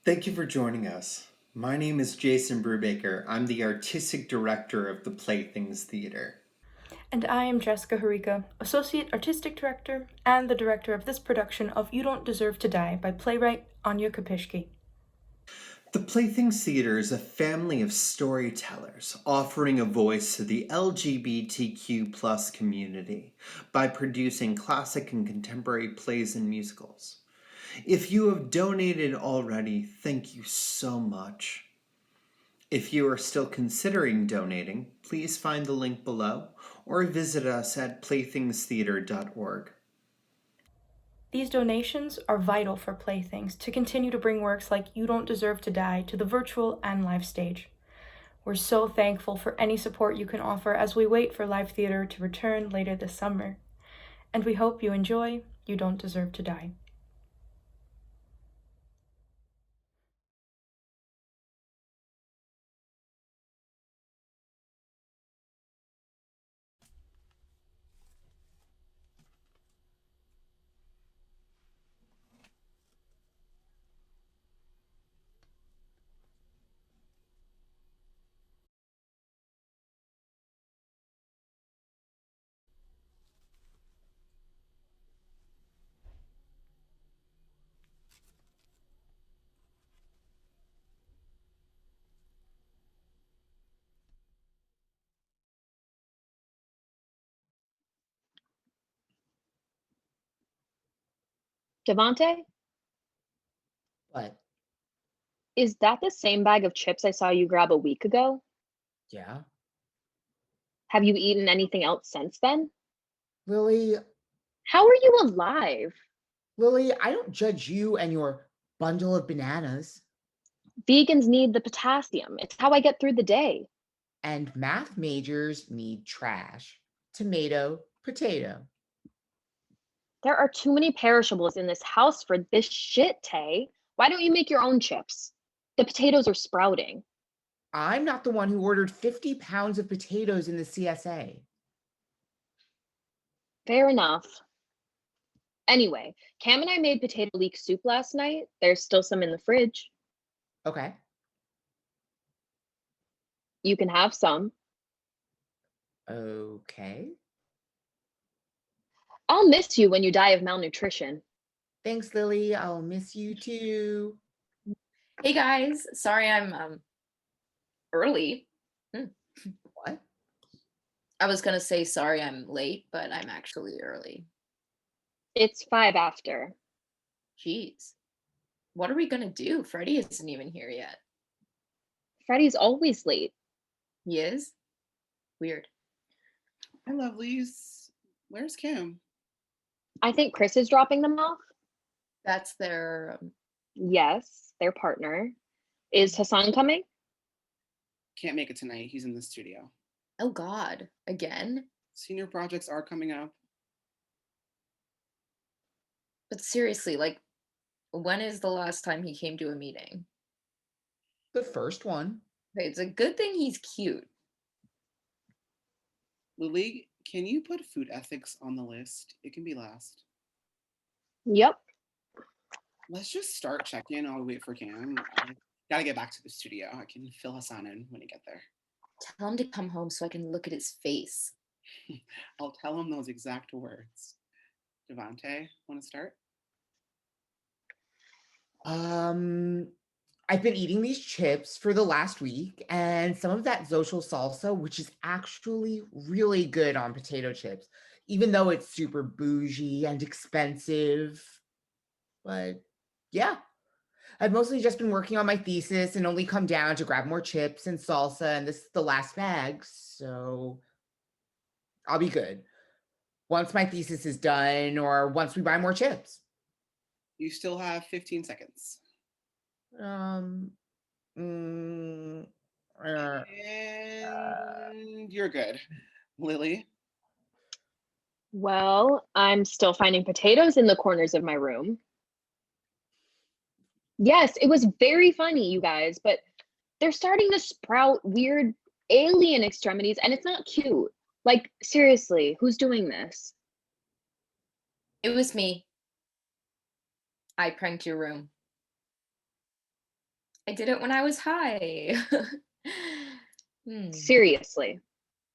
Thank you for joining us. My name is Jason Brubaker. I'm the artistic director of the Playthings Theater. And I am Jessica Harrika, Associate Artistic Director and the director of this production of You Don't Deserve to Die by playwright Anya Kopischke. The Playthings Theater is a family of storytellers offering a voice to the LGBTQ plus community by producing classic and contemporary plays and musicals. If you have donated already, thank you so much. If you are still considering donating, please find the link below or visit us at playthingstheater.org. These donations are vital for Playthings to continue to bring works like You Don't Deserve to Die to the virtual and live stage. We're so thankful for any support you can offer as we wait for live theater to return later this summer. And we hope you enjoy You Don't Deserve to Die. Devante, What? is that the same bag of chips I saw you grab a week ago? Yeah? Have you eaten anything else since then? Lily, How are you alive? Lily, I don't judge you and your bundle of bananas. Vegans need the potassium. It's how I get through the day. And math majors need trash. Tomato, potato. There are too many perishables in this house for this shit, Tay. Why don't you make your own chips? The potatoes are sprouting. I'm not the one who ordered 50 pounds of potatoes in the CSA. Fair enough. Anyway, Cam and I made potato leek soup last night. There's still some in the fridge. Okay. You can have some. Okay. I'll miss you when you die of malnutrition. Thanks, Lily. I'll miss you too. Hey guys, sorry I'm early. Hmm. What? I was gonna say sorry I'm late, but I'm actually early. It's 5 after. Jeez. What are we gonna do? Freddie isn't even here yet. Freddie's always late. He is? Weird. Hi, lovelies. Where's Kim? I think Chris is dropping them off. That's their Yes, their partner. Is Hassan coming? Can't make it tonight. He's in the studio. oh god, again? Senior projects are coming up. But seriously, like when is the last time he came to a meeting? The first one. Okay, it's a good thing he's cute. Lily, can you put food ethics on the list? It can be last. Yep. Let's just start check-in while we wait for Cam. I gotta get back to the studio. I can fill Hassan in when I get there. Tell him to come home so I can look at his face. I'll tell him those exact words. Devante, want to start? I've been eating these chips for the last week and some of that social salsa, which is actually really good on potato chips, even though it's super bougie and expensive. But yeah, I've mostly just been working on my thesis and only come down to grab more chips and salsa, and this is the last bag, so I'll be good once my thesis is done or once we buy more chips. You still have 15 seconds. Um, mm, And you're good. Lily? Well, I'm still finding potatoes in the corners of my room. Yes, it was very funny, you guys, but they're starting to sprout weird alien extremities, and it's not cute. Like, seriously, who's doing this? It was me. I pranked your room. I did it when I was high. Hmm. Seriously.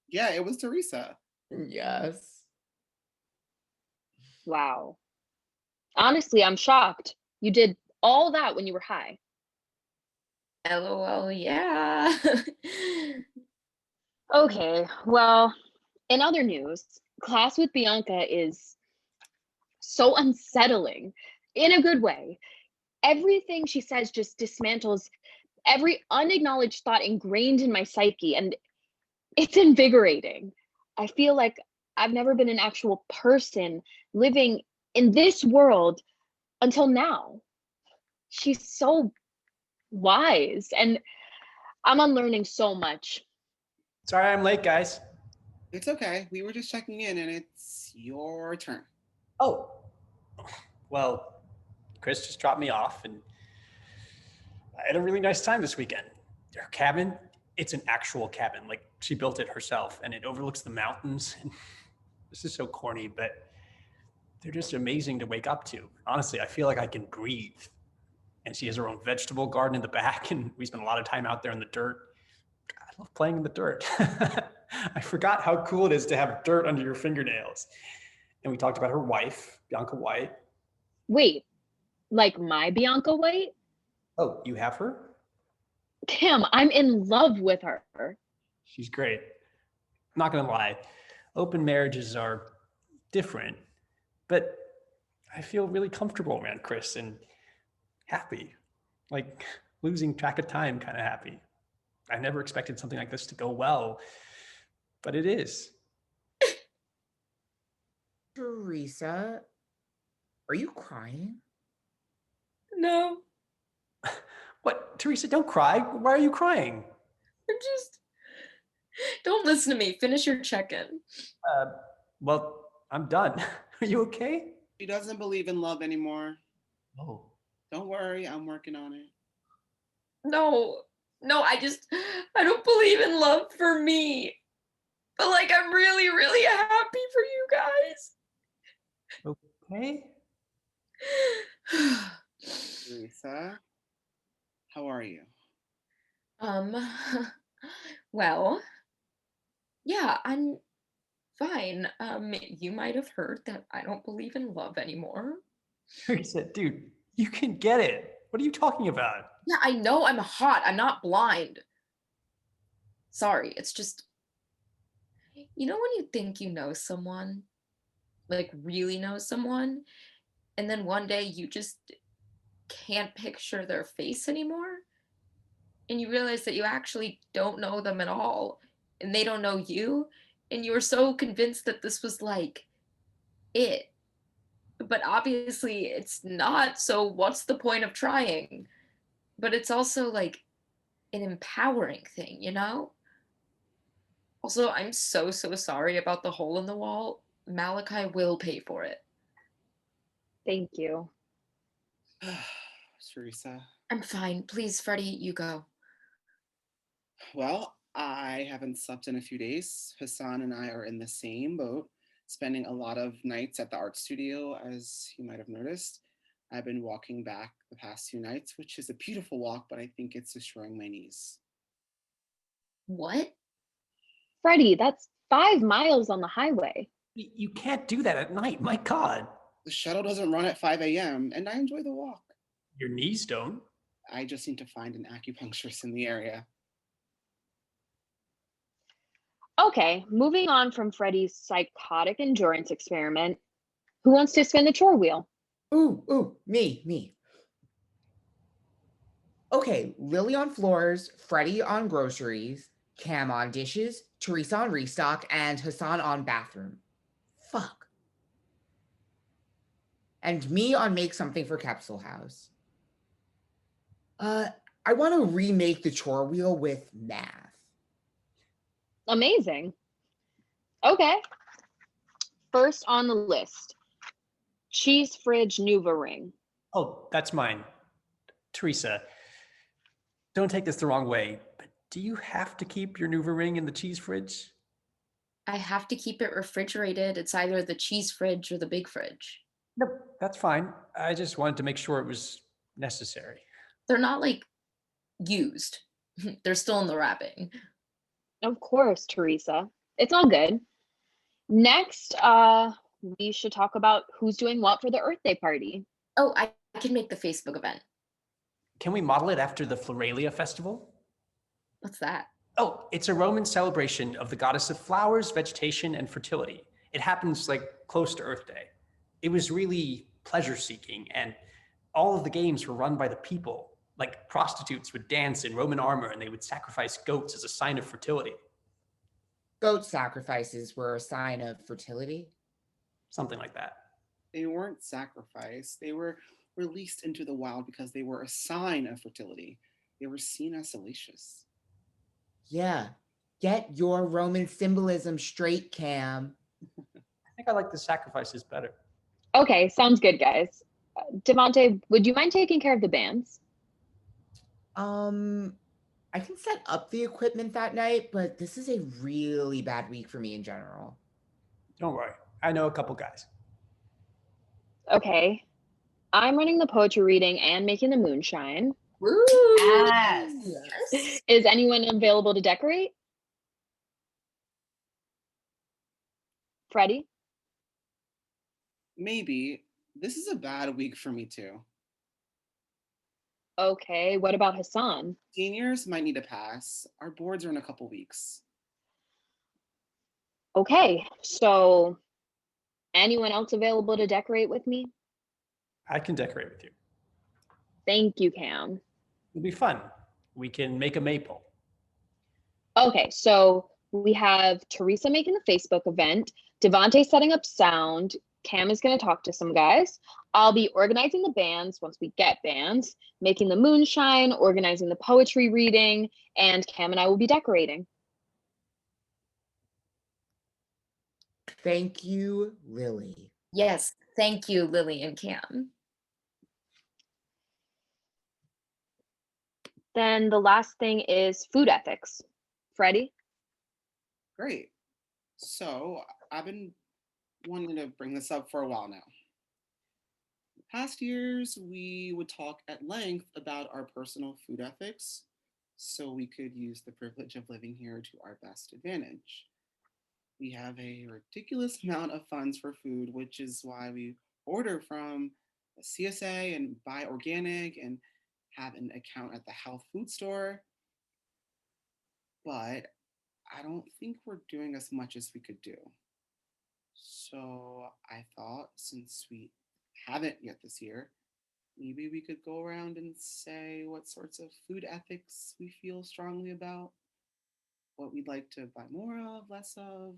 Yeah, it was Teresa. Yes. Wow. Honestly, I'm shocked. You did all that when you were high. LOL, yeah. Okay, well, in other news, class with Bianca is so unsettling in a good way. Everything she says just dismantles every unacknowledged thought ingrained in my psyche, and it's invigorating. I feel like I've never been an actual person living in this world until now. She's so wise, and I'm unlearning so much. Sorry I'm late, guys. It's okay. We were just checking in, and it's your turn. Oh, well, Chris just dropped me off, and I had a really nice time this weekend. Her cabin, it's an actual cabin. Like, she built it herself, and it overlooks the mountains. And this is so corny, but they're just amazing to wake up to. Honestly, I feel like I can breathe. And she has her own vegetable garden in the back, and we spend a lot of time out there in the dirt. I love playing in the dirt. I forgot how cool it is to have dirt under your fingernails. And we talked about her wife, Bianca White. Wait, like my Bianca White? Oh, you have her? Damn, I'm in love with her. She's great. I'm not gonna lie, open marriages are different, but I feel really comfortable around Chris and happy, like losing track of time kind of happy. I never expected something like this to go well, but it is. Teresa, are you crying? No, What, Teresa, don't cry. Why are you crying? I'm just. Don't listen to me. Finish your check-in. Well, I'm done. Are you okay? She doesn't believe in love anymore. Oh. Don't worry, I'm working on it. No, I don't believe in love for me. But like, I'm really, really happy for you guys. Okay. Teresa, how are you? Um, well, yeah, I'm fine. You might have heard that I don't believe in love anymore. Teresa, dude, you can get it. What are you talking about? Yeah, I know I'm hot. I'm not blind. Sorry, it's just, you know when you think you know someone, like really know someone, and then one day you just can't picture their face anymore? And you realize that you actually don't know them at all, and they don't know you, and you were so convinced that this was like it. But obviously it's not, so what's the point of trying? But it's also like an empowering thing, you know? Also, I'm so, so sorry about the hole in the wall. Malachi will pay for it. Thank you. Teresa. I'm fine. Please, Freddie, you go. Well, I haven't slept in a few days. Hassan and I are in the same boat, spending a lot of nights at the art studio, as you might have noticed. I've been walking back the past 2 nights, which is a beautiful walk, but I think it's destroying my knees. What? Freddie, that's 5 miles on the highway. You can't do that at night. My God. The shuttle doesn't run at 5 a.m., and I enjoy the walk. Your knees don't. I just need to find an acupuncturist in the area. Okay, moving on from Freddie's psychotic endurance experiment. Who wants to spin the chore wheel? Ooh, me. Okay, Lily on floors, Freddie on groceries, Cam on dishes, Teresa on restock, and Hassan on bathroom. Fuck. And me on make something for Capsule House. I want to remake the chore wheel with math. Amazing. Okay. First on the list, cheese fridge Nuva ring. Oh, that's mine. Teresa, don't take this the wrong way, but do you have to keep your Nuva ring in the cheese fridge? I have to keep it refrigerated. It's either the cheese fridge or the big fridge. Nope, that's fine. I just wanted to make sure it was necessary. They're not like used. They're still in the wrapping. Of course, Teresa. It's all good. Next, we should talk about who's doing what for the Earth Day party. Oh, I can make the Facebook event. Can we model it after the Floralia festival? What's that? Oh, it's a Roman celebration of the goddess of flowers, vegetation, and fertility. It happens like close to Earth Day. It was really pleasure-seeking, and all of the games were run by the people. Like prostitutes would dance in Roman armor, and they would sacrifice goats as a sign of fertility. Goat sacrifices were a sign of fertility. Something like that. They weren't sacrificed. They were released into the wild because they were a sign of fertility. They were seen as salacious. Yeah. Get your Roman symbolism straight, Cam. I think I like the sacrifices better. Okay, sounds good, guys. Devontae, would you mind taking care of the bands? I can set up the equipment that night, but this is a really bad week for me in general. Don't worry. I know a couple guys. Okay. I'm running the poetry reading and making the moonshine. Woo! Yes. Is anyone available to decorate? Freddie? Maybe. This is a bad week for me too. Okay, what about Hassan? Seniors might need a pass. Our boards are in a couple weeks. Okay, so anyone else available to decorate with me? I can decorate with you. Thank you, Cam. It'll be fun. We can make a maypole. Okay, so we have Teresa making the Facebook event, Devontae setting up sound, Cam is going to talk to some guys. I'll be organizing the bands once we get bands, making the moonshine, organizing the poetry reading, and Cam and I will be decorating. Thank you, Lily. Yes, thank you, Lily and Cam. Then the last thing is food ethics. Freddie? Great. So I've been wanting to bring this up for a while now. In past years, we would talk at length about our personal food ethics so we could use the privilege of living here to our best advantage. We have a ridiculous amount of funds for food, which is why we order from the CSA and buy organic and have an account at the health food store. But I don't think we're doing as much as we could do. So I thought, since we haven't yet this year, maybe we could go around and say what sorts of food ethics we feel strongly about, what we'd like to buy more of, less of,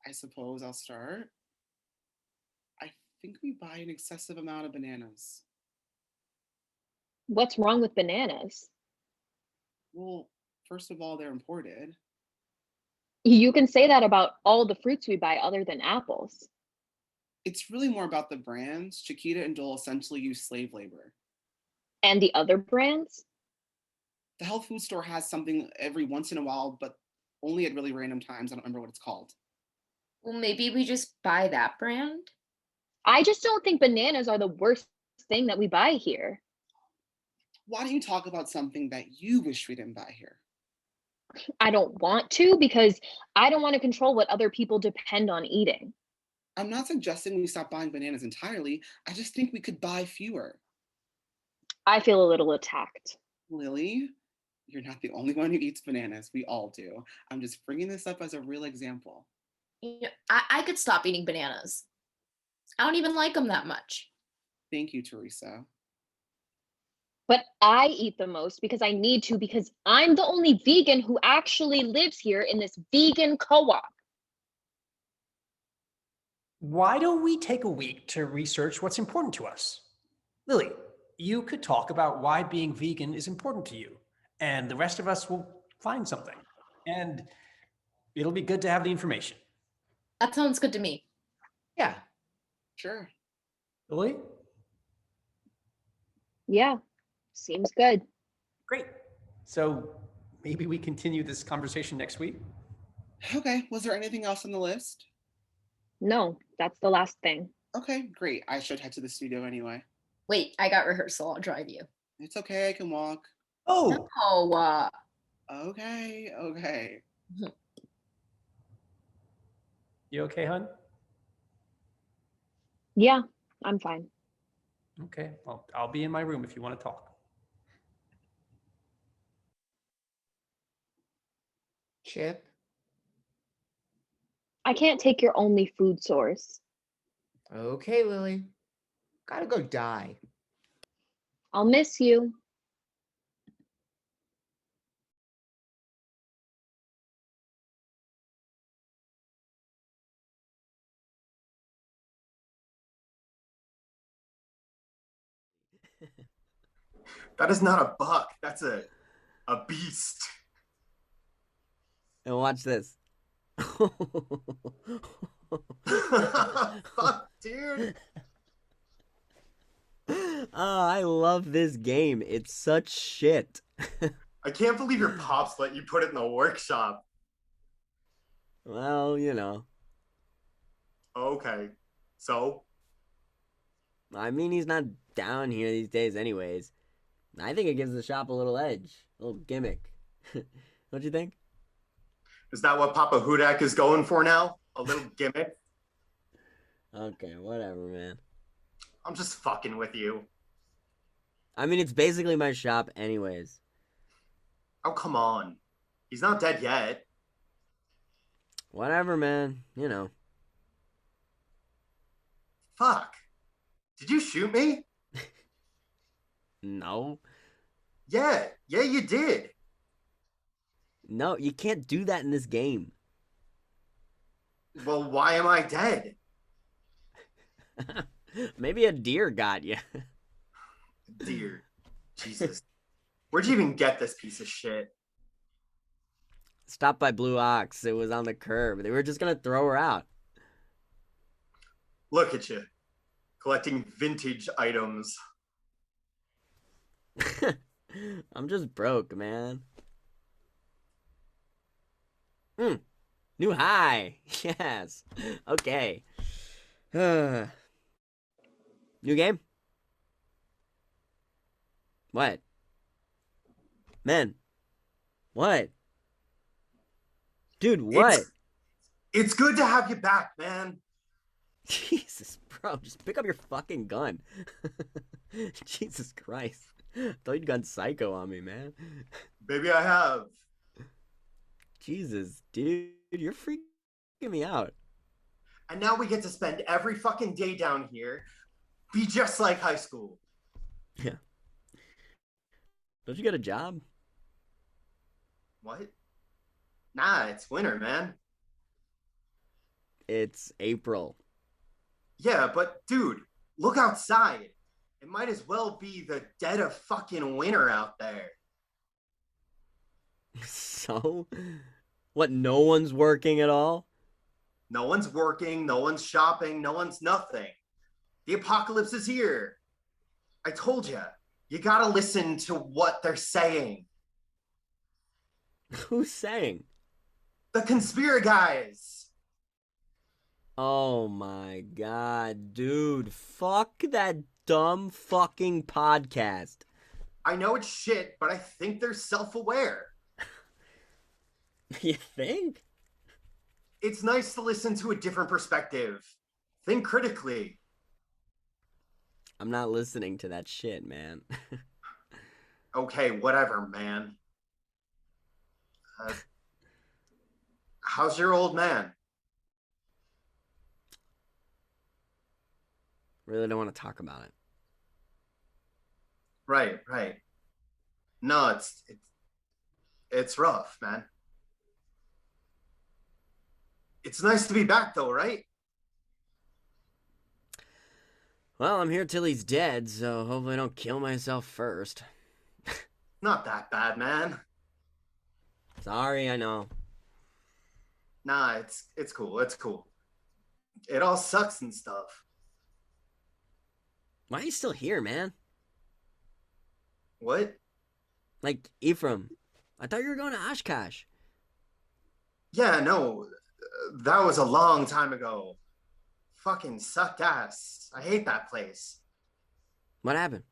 I suppose I'll start. I think we buy an excessive amount of bananas. What's wrong with bananas? Well, first of all, they're imported. You can say that about all the fruits we buy other than apples. It's really more about the brands. Chiquita and Dole essentially use slave labor. And the other brands? The health food store has something every once in a while, but only at really random times. I don't remember what it's called. Well, maybe we just buy that brand? I just don't think bananas are the worst thing that we buy here. Why don't you talk about something that you wish we didn't buy here? I don't want to because I don't want to control what other people depend on eating. I'm not suggesting we stop buying bananas entirely. I just think we could buy fewer. I feel a little attacked. Lily, you're not the only one who eats bananas. We all do. I'm just bringing this up as a real example. You know, I could stop eating bananas. I don't even like them that much. Thank you, Teresa. But I eat the most because I need to, because I'm the only vegan who actually lives here in this vegan co-op. Why don't we take a week to research what's important to us? Lily, you could talk about why being vegan is important to you, and the rest of us will find something. And it'll be good to have the information. That sounds good to me. Yeah. Sure. Lily? Yeah, seems good. Great. So maybe we continue this conversation next week? Okay, was there anything else on the list? No, that's the last thing. Okay, great. I should head to the studio anyway. Wait, I got rehearsal. I'll drive you. It's okay, I can walk. Oh, Oh, Okay. you okay, hun? Yeah, I'm fine. Okay, well, I'll be in my room if you want to talk. Chip? I can't take your only food source. Okay, Lily. Gotta go die. I'll miss you. That is not a buck. That's a beast. And watch this. Fuck, dude. Oh, I love this game. It's such shit. I can't believe your pops let you put it in the workshop. Well, you know. Okay. So? I mean, he's not down here these days anyways. I think it gives the shop a little edge. A little gimmick. Don't you think? Is that what Papa Hudak is going for now? A little gimmick? Okay, whatever, man. I'm just fucking with you. I mean, it's basically my shop anyways. Oh, come on. He's not dead yet. Whatever, man. You know. Fuck. Did you shoot me? No. Yeah, you did. No, you can't do that in this game. Well, why am I dead? Maybe a deer got you. Dear. Jesus. Where'd you even get this piece of shit? Stopped by Blue Ox. It was on the curb. They were just gonna throw her out. Look at you. Collecting vintage items. I'm just broke, man. New high. Yes. Okay. New game? What? Man. What? Dude, what? It's good to have you back, man. Jesus, bro, just pick up your fucking gun. Jesus Christ. Thought you'd gone psycho on me, man. Maybe I have. Jesus, dude, you're freaking me out. And now we get to spend every fucking day down here. Be just like high school. Yeah. Don't you get a job? What? Nah, it's winter, man. It's April. Yeah, but dude, look outside. It might as well be the dead of fucking winter out there. So? What, no one's working at all? No one's working, no one's shopping, no one's nothing. The apocalypse is here. I told you, you gotta listen to what they're saying. Who's saying? The conspiracy guys. Oh my god, dude. Fuck that dumb fucking podcast. I know it's shit, but I think they're self-aware. You think? It's nice to listen to a different perspective. Think critically. I'm not listening to that shit, man. Okay, whatever, man. How's your old man? Really don't want to talk about it. Right. No, it's rough, man. It's nice to be back, though, right? Well, I'm here till he's dead, so hopefully I don't kill myself first. Not that bad, man. Sorry, I know. Nah, it's cool. It's cool. It all sucks and stuff. Why are you still here, man? What? Like, Ephraim, I thought you were going to Oshkosh. Yeah, no, that was a long time ago. Fucking sucked ass. I hate that place. What happened?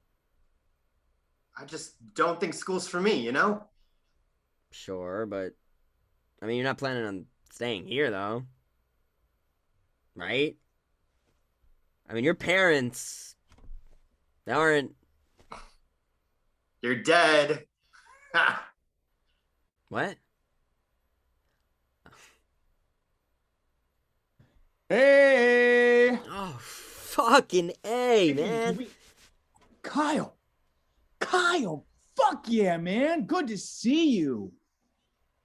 I just don't think school's for me, you know? Sure, but I mean, you're not planning on staying here, though. Right? I mean, your parents, they aren't. You're dead. Ha! What? Hey! Oh, fucking A, man. Kyle! Kyle! Fuck yeah, man! Good to see you!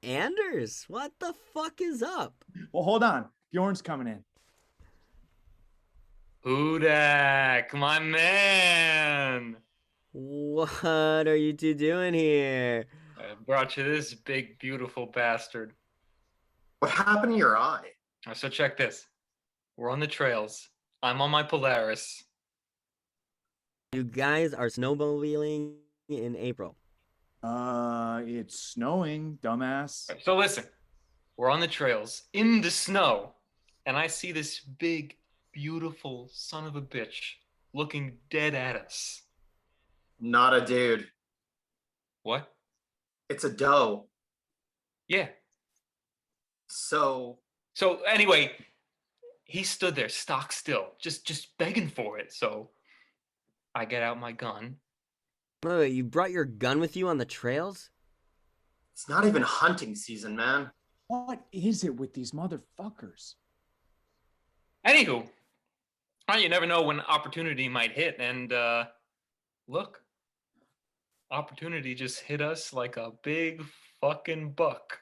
Anders, what the fuck is up? Well, hold on. Bjorn's coming in. Hudak, my man! What are you two doing here? I brought you this big, beautiful bastard. What happened to your eye? So check this. We're on the trails. I'm on my Polaris. You guys are snowmobiling in April. It's snowing, dumbass. So listen, we're on the trails in the snow, and I see this big, beautiful son of a bitch looking dead at us. Not a dude. What? It's a doe. Yeah. So Anyway, he stood there stock still, just begging for it. So I get out my gun. Wait, you brought your gun with you on the trails? it's not even hunting season, man. What is it with these motherfuckers? Anywho, you never know when opportunity might hit, and look, opportunity just hit us like a big fucking buck.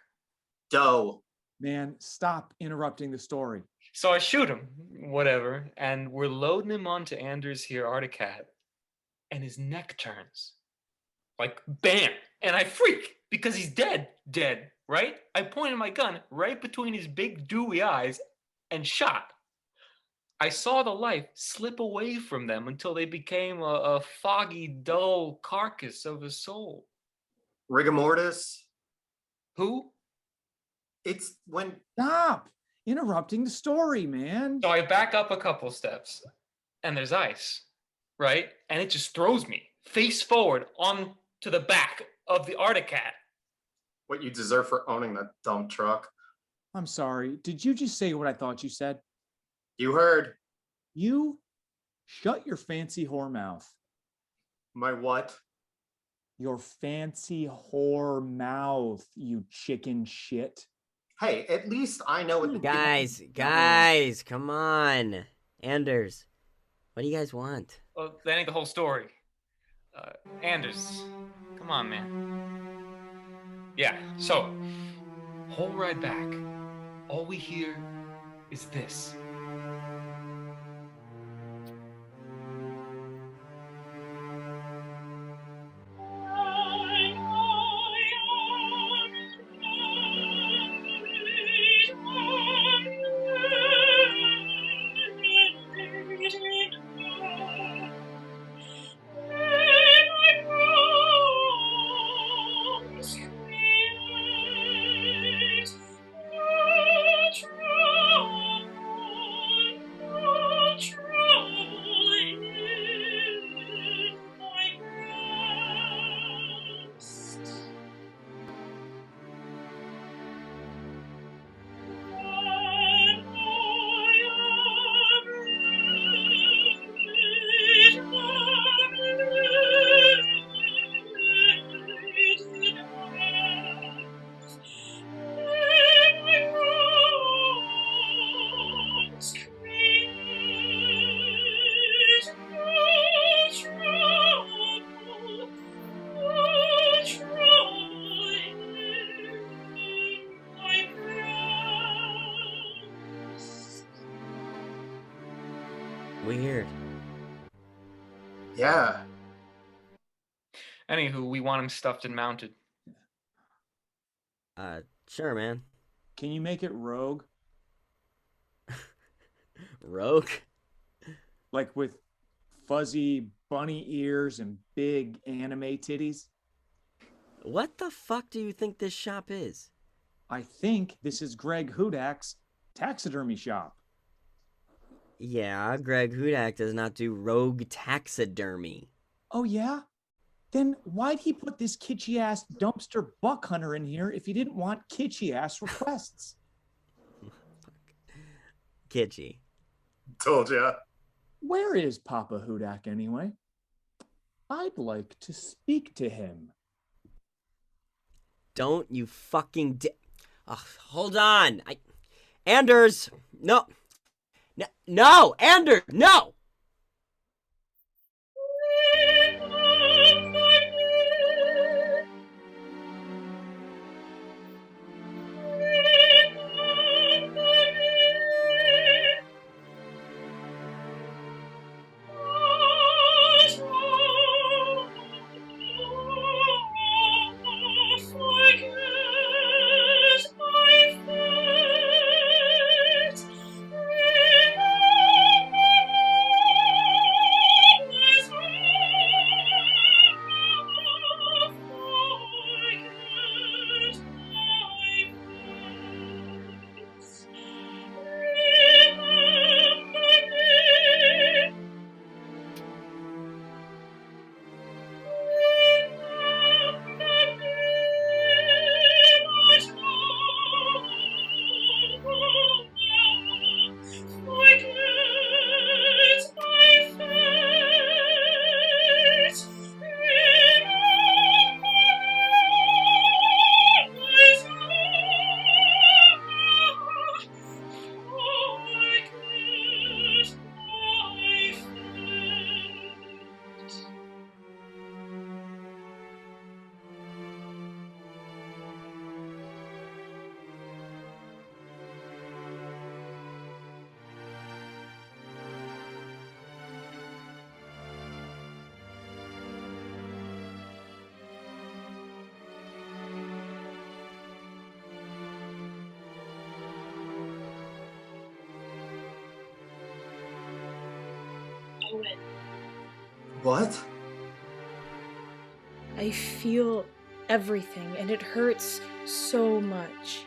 Doe. Man, stop interrupting the story. So I shoot him, whatever, and we're loading him onto Anders here, Articat, and his neck turns. Like, bam! And I freak, because he's dead, right? I pointed my gun right between his big dewy eyes and shot. I saw the life slip away from them until they became a foggy, dull carcass of a soul. Rigor mortis. Who? It's when Stop interrupting the story, man. So I back up a couple steps, and there's ice, right? And it just throws me face forward onto the back of the Articat. what you deserve for owning that dump truck. I'm sorry. Did you just say what I thought you said? You heard. You shut your fancy whore mouth. My what? Your fancy whore mouth, you chicken shit. Hey, at least I know what the Guys, come on. Anders, what do you guys want? Well, that ain't the whole story. Anders, come on, man. Yeah, so, whole ride back, all we hear is this. Weird. Yeah. Anywho, we want him stuffed and mounted. Sure, man. Can you make it rogue? Rogue? Like with fuzzy bunny ears and big anime titties? What the fuck do you think this shop is? I think this is Greg Hudak's taxidermy shop. Yeah, Greg Hudak does not do rogue taxidermy. Oh, yeah? Then why'd he put this kitschy-ass dumpster buck hunter in here if he didn't want kitschy-ass requests? Kitschy. Told ya. Where is Papa Hudak anyway? I'd like to speak to him. Don't you fucking hold on. Anders! No! No! Anders! No! What? I feel everything, and it hurts so much.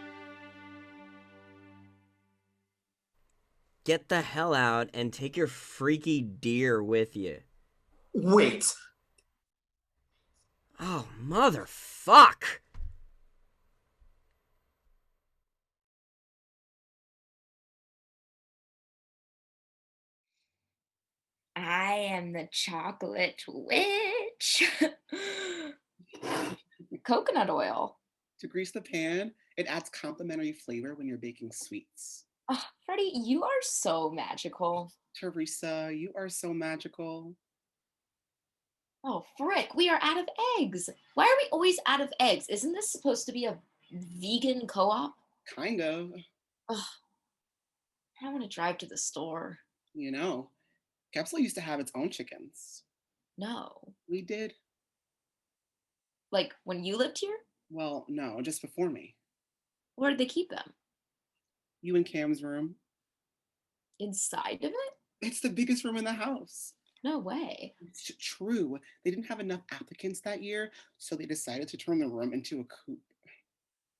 Get the hell out and take your freaky deer with you. Wait! Oh, motherfuck! I am the chocolate witch. Coconut oil. To grease the pan, it adds complimentary flavor when you're baking sweets. Oh, Freddie, you are so magical. Teresa, you are so magical. Oh, frick, we are out of eggs. Why are we always out of eggs? Isn't this supposed to be a vegan co-op? Kind of. Ugh, I don't want to drive to the store. You know, Capsule used to have its own chickens. No. We did. Like when you lived here? Well, no, just before me. Where did they keep them? You and Cam's room. Inside of it? It's the biggest room in the house. No way. It's true. They didn't have enough applicants that year, so they decided to turn the room into a coop.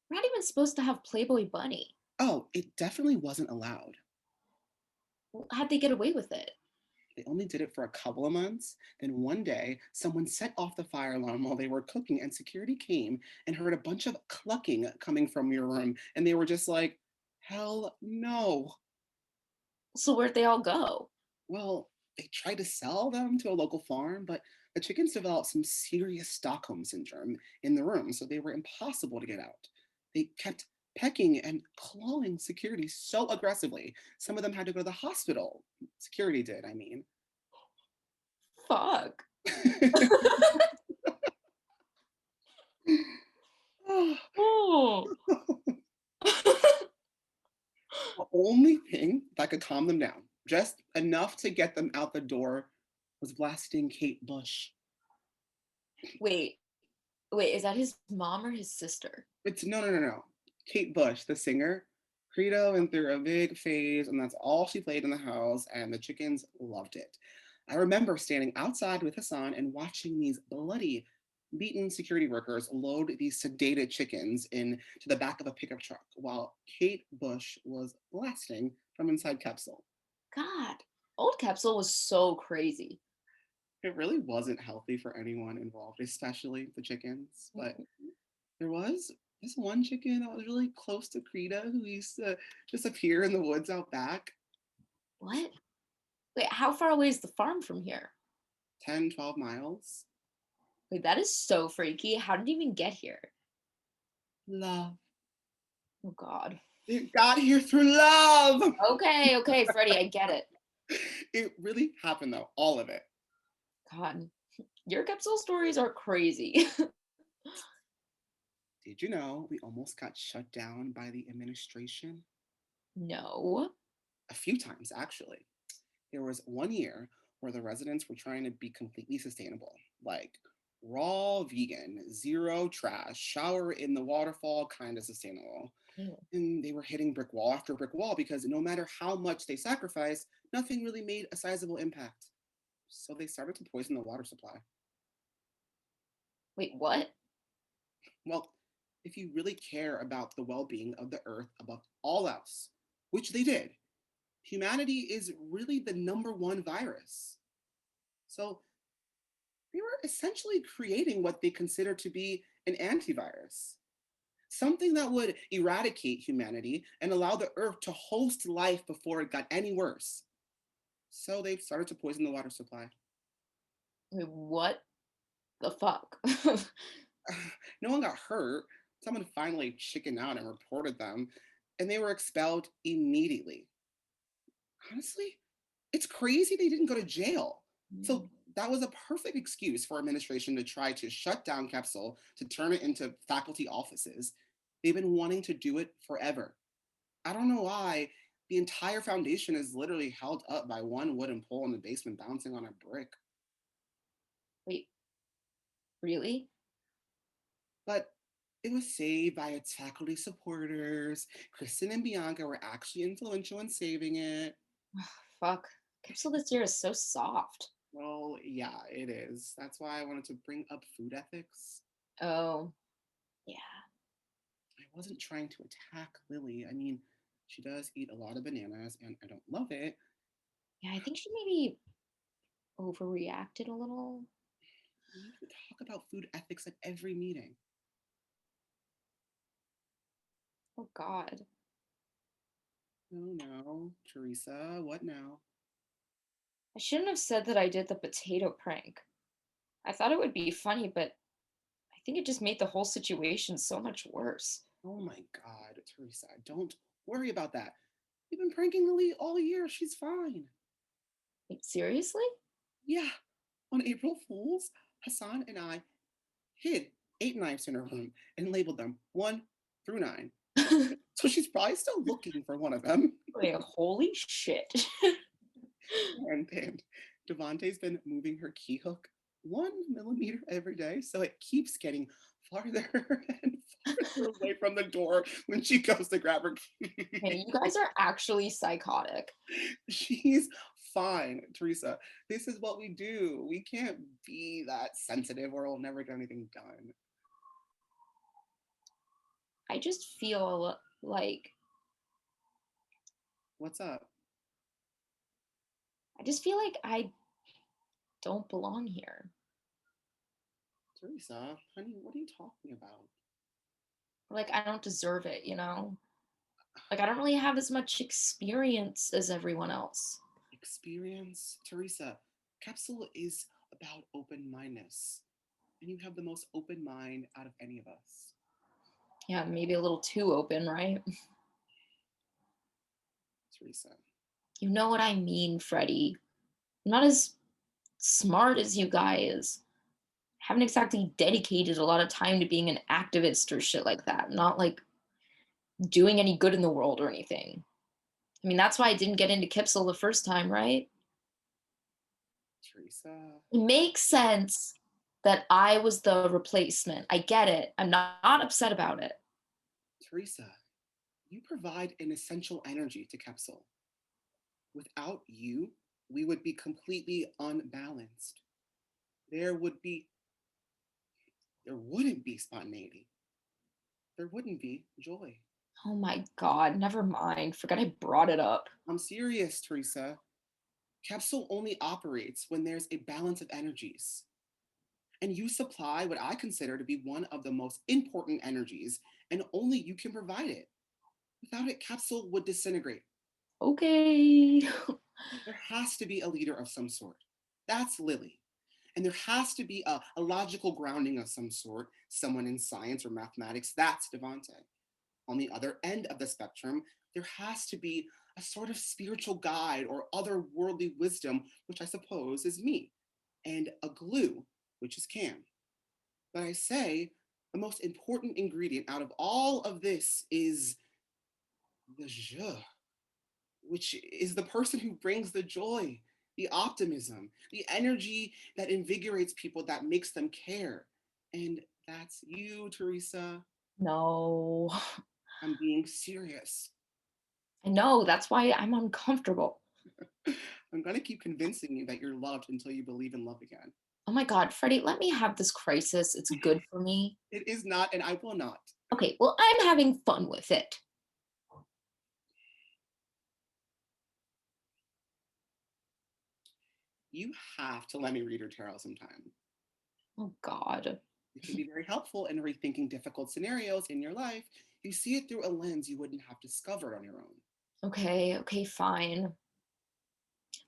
We're not even supposed to have Playboy Bunny. Oh, it definitely wasn't allowed. How'd they get away with it? They only did it for a couple of months. Then one day, someone set off the fire alarm while they were cooking, and security came and heard a bunch of clucking coming from your room. And they were just like, hell no. So where'd they all go? Well, they tried to sell them to a local farm, but the chickens developed some serious Stockholm syndrome in the room, so they were impossible to get out. They kept pecking and clawing security so aggressively. Some of them had to go to the hospital. Security did, I mean. Fuck. Oh. The only thing that could calm them down, just enough to get them out the door, was blasting Kate Bush. Wait, is that his mom or his sister? It's no. Kate Bush, the singer. Credo went through a big phase, and that's all she played in the house, and the chickens loved it. I remember standing outside with Hassan and watching these bloody, beaten security workers load these sedated chickens into the back of a pickup truck while Kate Bush was blasting from inside Capsule. God, old Capsule was so crazy. It really wasn't healthy for anyone involved, especially the chickens. But there was this one chicken that was really close to Krita who used to just appear in the woods out back. What? Wait, how far away is the farm from here? 10, 12 miles. Wait, that is so freaky. How did you even get here? Love. Oh, God. It got here through love. Okay, Freddie, I get it. It really happened though, all of it. God, your capsule stories are crazy. Did you know we almost got shut down by the administration? No. A few times, actually. There was one year where the residents were trying to be completely sustainable, like raw vegan, zero trash, shower in the waterfall, kind of sustainable. Ew. And they were hitting brick wall after brick wall because no matter how much they sacrificed, nothing really made a sizable impact. So they started to poison the water supply. Wait, what? Well, if you really care about the well-being of the earth above all else, which they did, humanity is really the number one virus. So they were essentially creating what they consider to be an antivirus, something that would eradicate humanity and allow the earth to host life before it got any worse. So they started to poison the water supply. Wait, what the fuck? No one got hurt. Someone finally chickened out and reported them, and they were expelled immediately. Honestly, it's crazy they didn't go to jail. So that was a perfect excuse for administration to try to shut down Capsule, to turn it into faculty offices. They've been wanting to do it forever. I don't know why. The entire foundation is literally held up by one wooden pole in the basement bouncing on a brick. Wait, really? But it was saved by its faculty supporters. Kristen and Bianca were actually influential in saving it. Fuck. Capsule this year is so soft. Well, yeah, it is. That's why I wanted to bring up food ethics. Oh, yeah. I wasn't trying to attack Lily. I mean, she does eat a lot of bananas and I don't love it. Yeah, I think she maybe overreacted a little. We need to talk about food ethics at every meeting. Oh, God. Oh no, Teresa, what now? I shouldn't have said that I did the potato prank. I thought it would be funny, but I think it just made the whole situation so much worse. Oh my God, Teresa, don't worry about that. You've been pranking Lily all year. She's fine. Wait, seriously? Yeah. On April Fools, Hassan and I hid 8 knives in her room and labeled them 1 through 9. So she's probably still looking for one of them. Wait, holy shit. And Devontae's been moving her key hook 1 millimeter every day, so it keeps getting farther and farther away from the door when she goes to grab her key. Hey, you guys are actually psychotic. She's fine, Teresa. This is what we do. We can't be that sensitive or we'll never get anything done. I just feel like What's up? I just feel like I don't belong here. Teresa, honey, what are you talking about? Like I don't deserve it, you know? Like I don't really have as much experience as everyone else. Experience? Teresa, Capsule is about open-mindedness. And you have the most open mind out of any of us. Yeah, maybe a little too open, right? Teresa. You know what I mean, Freddie. I'm not as smart as you guys. Haven't exactly dedicated a lot of time to being an activist or shit like that. I'm not like doing any good in the world or anything. I mean, that's why I didn't get into Kipsel the first time, right? Teresa. It makes sense that I was the replacement. I get it. I'm not upset about it. Teresa, you provide an essential energy to Capsule. Without you, we would be completely unbalanced. There wouldn't be spontaneity. There wouldn't be joy. Oh my God, never mind. Forgot I brought it up. I'm serious, Teresa. Capsule only operates when there's a balance of energies. And you supply what I consider to be one of the most important energies, and only you can provide it. Without it, Capsule would disintegrate. Okay. There has to be a leader of some sort. That's Lily. And there has to be a logical grounding of some sort, someone in science or mathematics. That's Devante. On the other end of the spectrum, there has to be a sort of spiritual guide or otherworldly wisdom, which I suppose is me, and a glue, which is Cam. But I say the most important ingredient out of all of this is the je, which is the person who brings the joy, the optimism, the energy that invigorates people, that makes them care. And that's you, Teresa. No. I'm being serious. I know, that's why I'm uncomfortable. I'm going to keep convincing you that you're loved until you believe in love again. Oh my God, Freddie, let me have this crisis. It's good for me. It is not, and I will not. Okay, well, I'm having fun with it. You have to let me read your tarot sometime. Oh God. It can be very helpful in rethinking difficult scenarios in your life. You see it through a lens you wouldn't have discovered on your own. Okay, fine.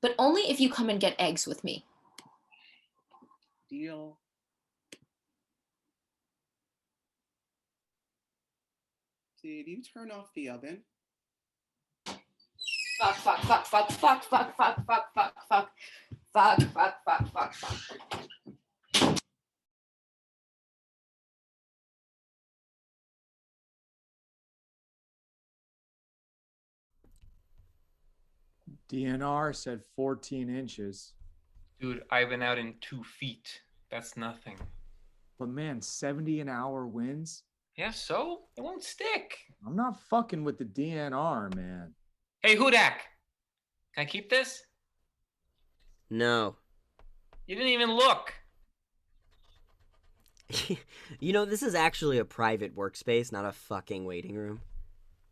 But only if you come and get eggs with me. Deal. Did you turn off the oven? Fuck. DNR said 14 inches. Dude, I've been out in 2 feet. That's nothing. But man, 70 an hour winds? Yeah, so? It won't stick. I'm not fucking with the DNR, man. Hey, Hudak! Can I keep this? No. You didn't even look. You know, this is actually a private workspace, not a fucking waiting room.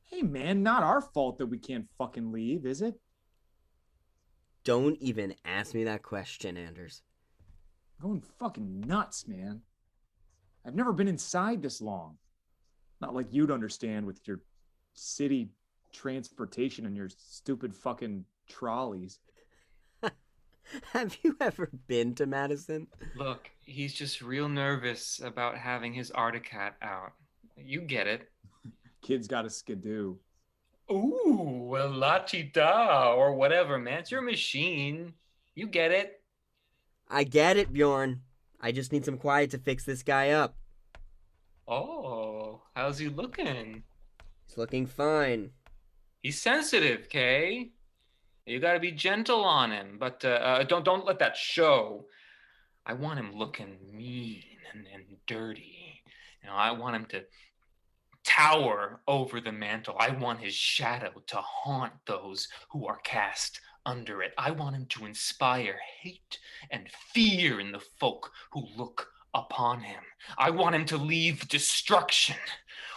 Hey man, not our fault that we can't fucking leave, is it? Don't even ask me that question, Anders. I'm going fucking nuts, man. I've never been inside this long. Not like you'd understand with your city transportation and your stupid fucking trolleys. Have you ever been to Madison? Look, he's just real nervous about having his Articat out. You get it. Kid's got a skidoo. Ooh, well, la-ti-da, or whatever, man. It's your machine. You get it. I get it, Bjorn. I just need some quiet to fix this guy up. Oh, how's he looking? He's looking fine. He's sensitive, Kay. You gotta be gentle on him, but don't let that show. I want him looking mean and dirty. You know, I want him to tower over the mantle. I want his shadow to haunt those who are cast under it. I want him to inspire hate and fear in the folk who look upon him. I want him to leave destruction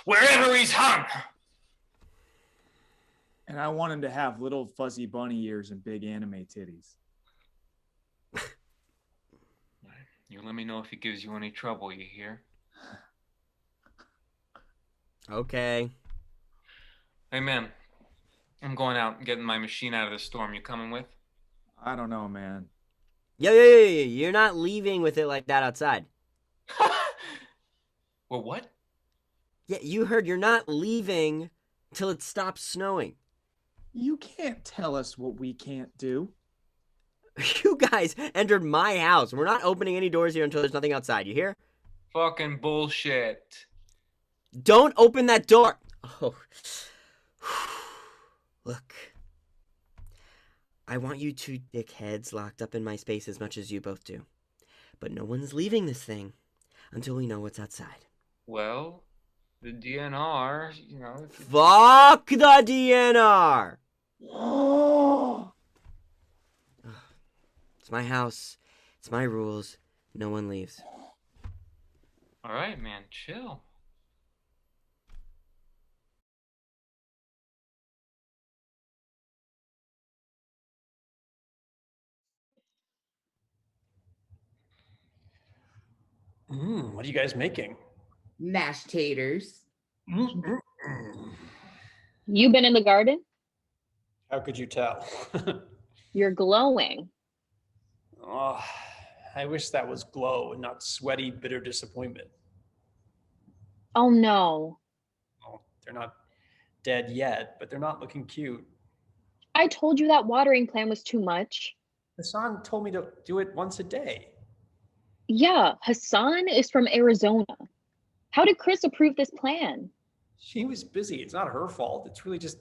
wherever he's hung. And I want him to have little fuzzy bunny ears and big anime titties. You let me know if he gives you any trouble, you hear? Okay. Hey, man. I'm going out and getting my machine out of the storm. You coming with? I don't know, man. Yo, you're not leaving with it like that outside. Well, what? Yeah, you heard, you're not leaving till it stops snowing. You can't tell us what we can't do. You guys entered my house. We're not opening any doors here until there's nothing outside, you hear? Fucking bullshit. Don't open that door! Oh. Look. I want you two dickheads locked up in my space as much as you both do. But no one's leaving this thing until we know what's outside. Well, the DNR, you know... Fuck the DNR! It's my house. It's my rules. No one leaves. All right, man, chill. What are you guys making? Mashed taters. Mm-mm-mm. You been in the garden? How could you tell? You're glowing. Oh, I wish that was glow and not sweaty, bitter disappointment. Oh no. Well, they're not dead yet, but they're not looking cute. I told you that watering plan was too much. Hassan told me to do it once a day. Yeah, Hassan is from Arizona. How did Chris approve this plan? She was busy. It's not her fault. It's really just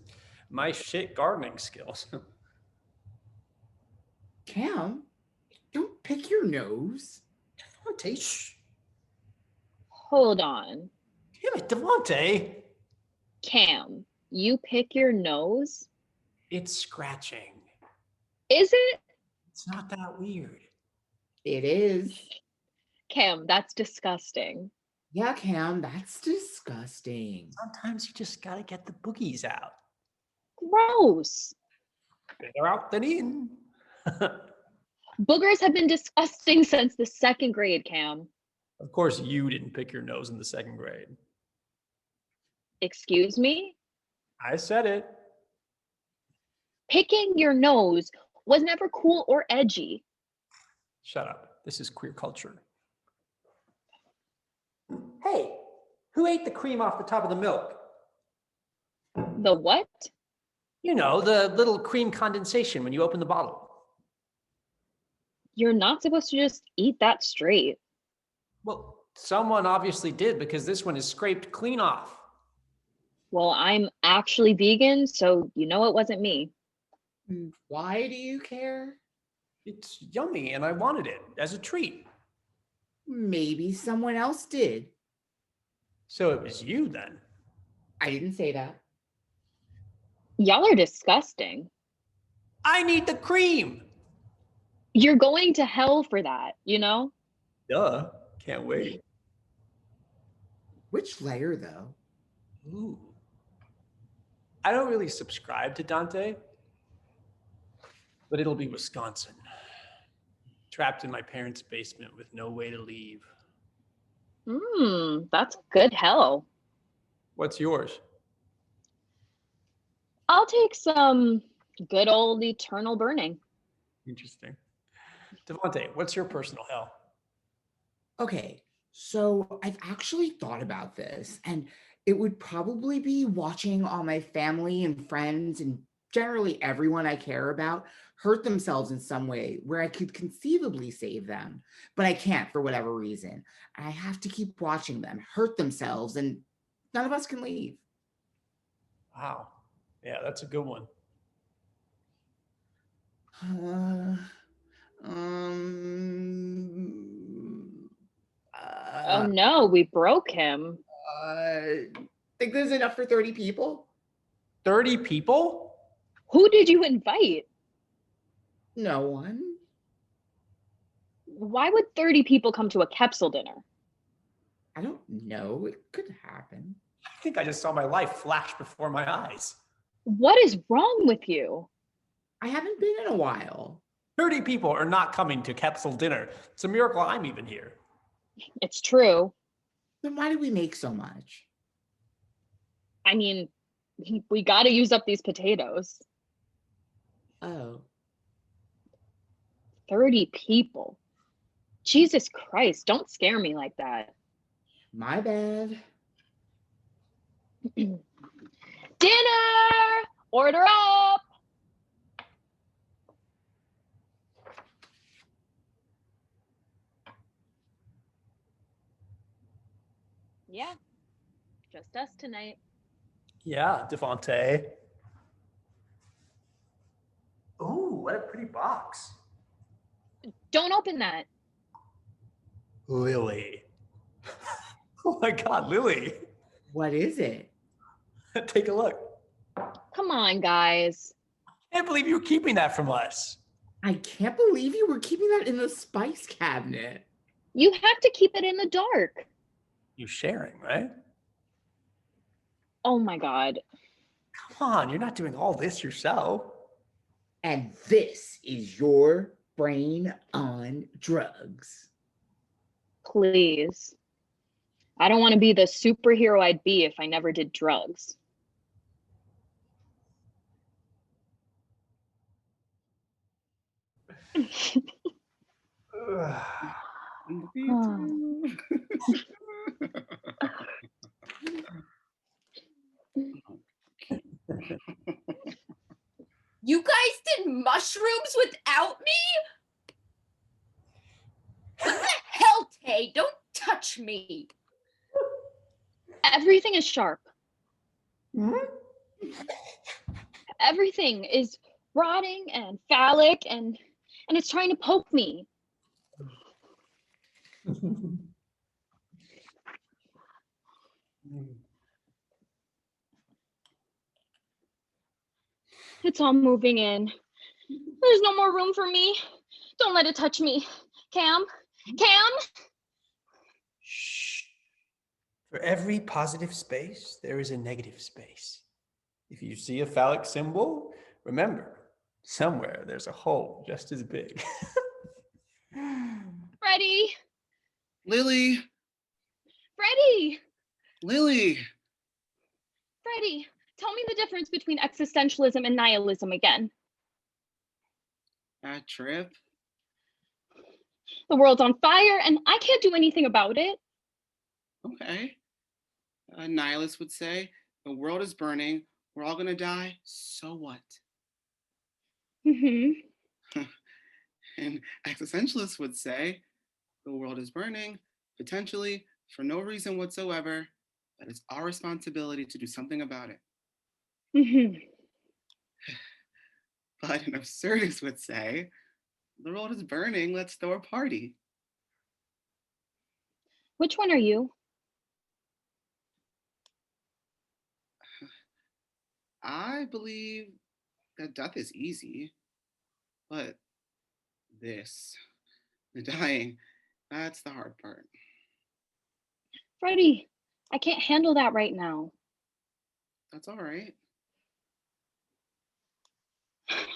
my shit gardening skills. Cam, don't pick your nose. Devontae, shh. Hold on. Damn it, Devontae. Cam, you pick your nose? It's scratching. Is it? It's not that weird. It is. Cam, that's disgusting. Yeah, Cam, that's disgusting. Sometimes you just gotta get the boogies out. Gross. Better out than in. Boogers have been disgusting since the 2nd grade, Cam. Of course, you didn't pick your nose in the 2nd grade. Excuse me? I said it. Picking your nose was never cool or edgy. Shut up. This is queer culture. Hey, who ate the cream off the top of the milk? The what? You know, the little cream condensation when you open the bottle. You're not supposed to just eat that straight. Well, someone obviously did because this one is scraped clean off. Well, I'm actually vegan, so you know it wasn't me. Why do you care? It's yummy and I wanted it as a treat. Maybe someone else did. So it was you then. I didn't say that. Y'all are disgusting. I need the cream. You're going to hell for that, you know? Duh. Can't wait. Which layer, though? Ooh. I don't really subscribe to Dante, but it'll be Wisconsin. Trapped in my parents' basement with no way to leave. That's good hell. What's yours? I'll take some good old eternal burning. Interesting. Devontae, what's your personal hell? Okay, so I've actually thought about this, and it would probably be watching all my family and friends and generally everyone I care about hurt themselves in some way where I could conceivably save them, but I can't for whatever reason. I have to keep watching them hurt themselves, and none of us can leave. Wow. Yeah, that's a good one. Oh no, we broke him. Think there's enough for 30 people? 30 people? Who did you invite? No one. Why would 30 people come to a capsule dinner? I don't know. It could happen. I think I just saw my life flash before my eyes. What is wrong with you? I haven't been in a while. 30 people are not coming to capsule dinner. It's a miracle I'm even here. It's true. Then why do we make so much? I mean, we got to use up these potatoes. Oh. 30 people. Jesus Christ, don't scare me like that. My bad. Dinner! Order up! Yeah, just us tonight. Yeah, Devontae. Ooh, what a pretty box. Don't open that. Lily. Oh my God, Lily. What is it? Take a look. Come on, guys. I can't believe you were keeping that from us. I can't believe you were keeping that in the spice cabinet. You have to keep it in the dark. You're sharing, right? Oh my God. Come on, you're not doing all this yourself. And this is your brain on drugs. Please. I don't want to be the superhero I'd be if I never did drugs. You guys did mushrooms without me? What the hell, Tay? Don't touch me. Everything is sharp. Everything is rotting and phallic and it's trying to poke me. It's all moving in. There's no more room for me. Don't let it touch me. Cam? Cam? Shh. For every positive space, there is a negative space. If you see a phallic symbol, remember, somewhere there's a hole just as big. Freddie! Lily! Freddie! Lily! Freddie, tell me the difference between existentialism and nihilism again. Bad trip? The world's on fire and I can't do anything about it. Okay. A nihilist would say, the world is burning, we're all gonna die, so what? Mm-hmm. And existentialists would say, the world is burning, potentially, for no reason whatsoever, but it's our responsibility to do something about it. Mm-hmm. But an absurdist would say, the world is burning, let's throw a party. Which one are you? I believe that death is easy, but the dying, that's the hard part. Freddie, I can't handle that right now. That's all right.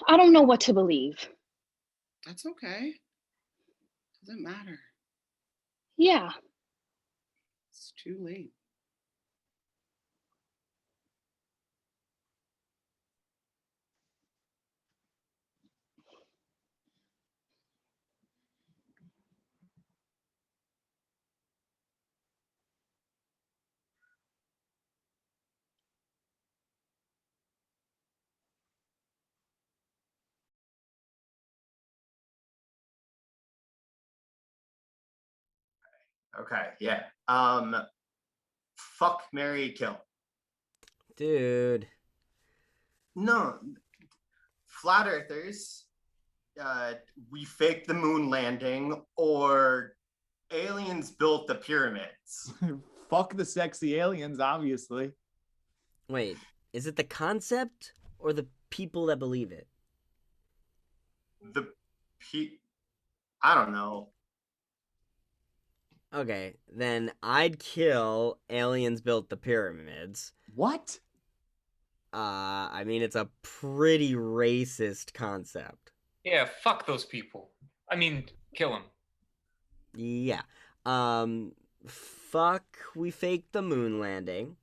I don't know what to believe. That's okay. Doesn't matter. Yeah. It's too late. Okay, yeah. Fuck, marry, kill. Dude. No. Flat earthers, we faked the moon landing, or aliens built the pyramids. Fuck the sexy aliens, obviously. Wait, is it the concept or the people that believe it? I don't know. Okay, then I'd kill aliens built the pyramids. What? I mean, it's a pretty racist concept. Yeah, fuck those people. I mean, kill them. Yeah. Fuck, we faked the moon landing,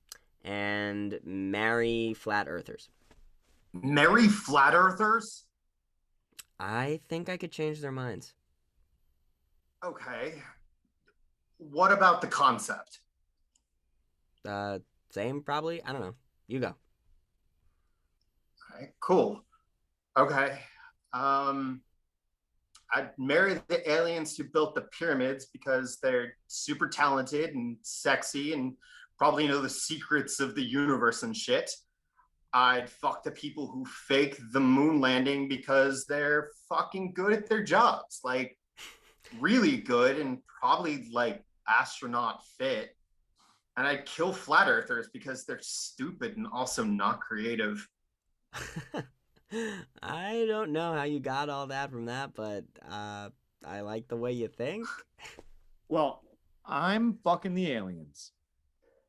and marry flat earthers. Marry flat earthers? I think I could change their minds. Okay. What about the concept? Same, probably. I don't know. You go. Okay, cool. Okay. I'd marry the aliens who built the pyramids because they're super talented and sexy and probably know the secrets of the universe and shit. I'd fuck the people who fake the moon landing because they're fucking good at their jobs. Like, really good and probably, like, astronaut fit. And I'd kill flat earthers because they're stupid and also not creative. I don't know how you got all that from that, but I like the way you think. Well, I'm fucking the aliens,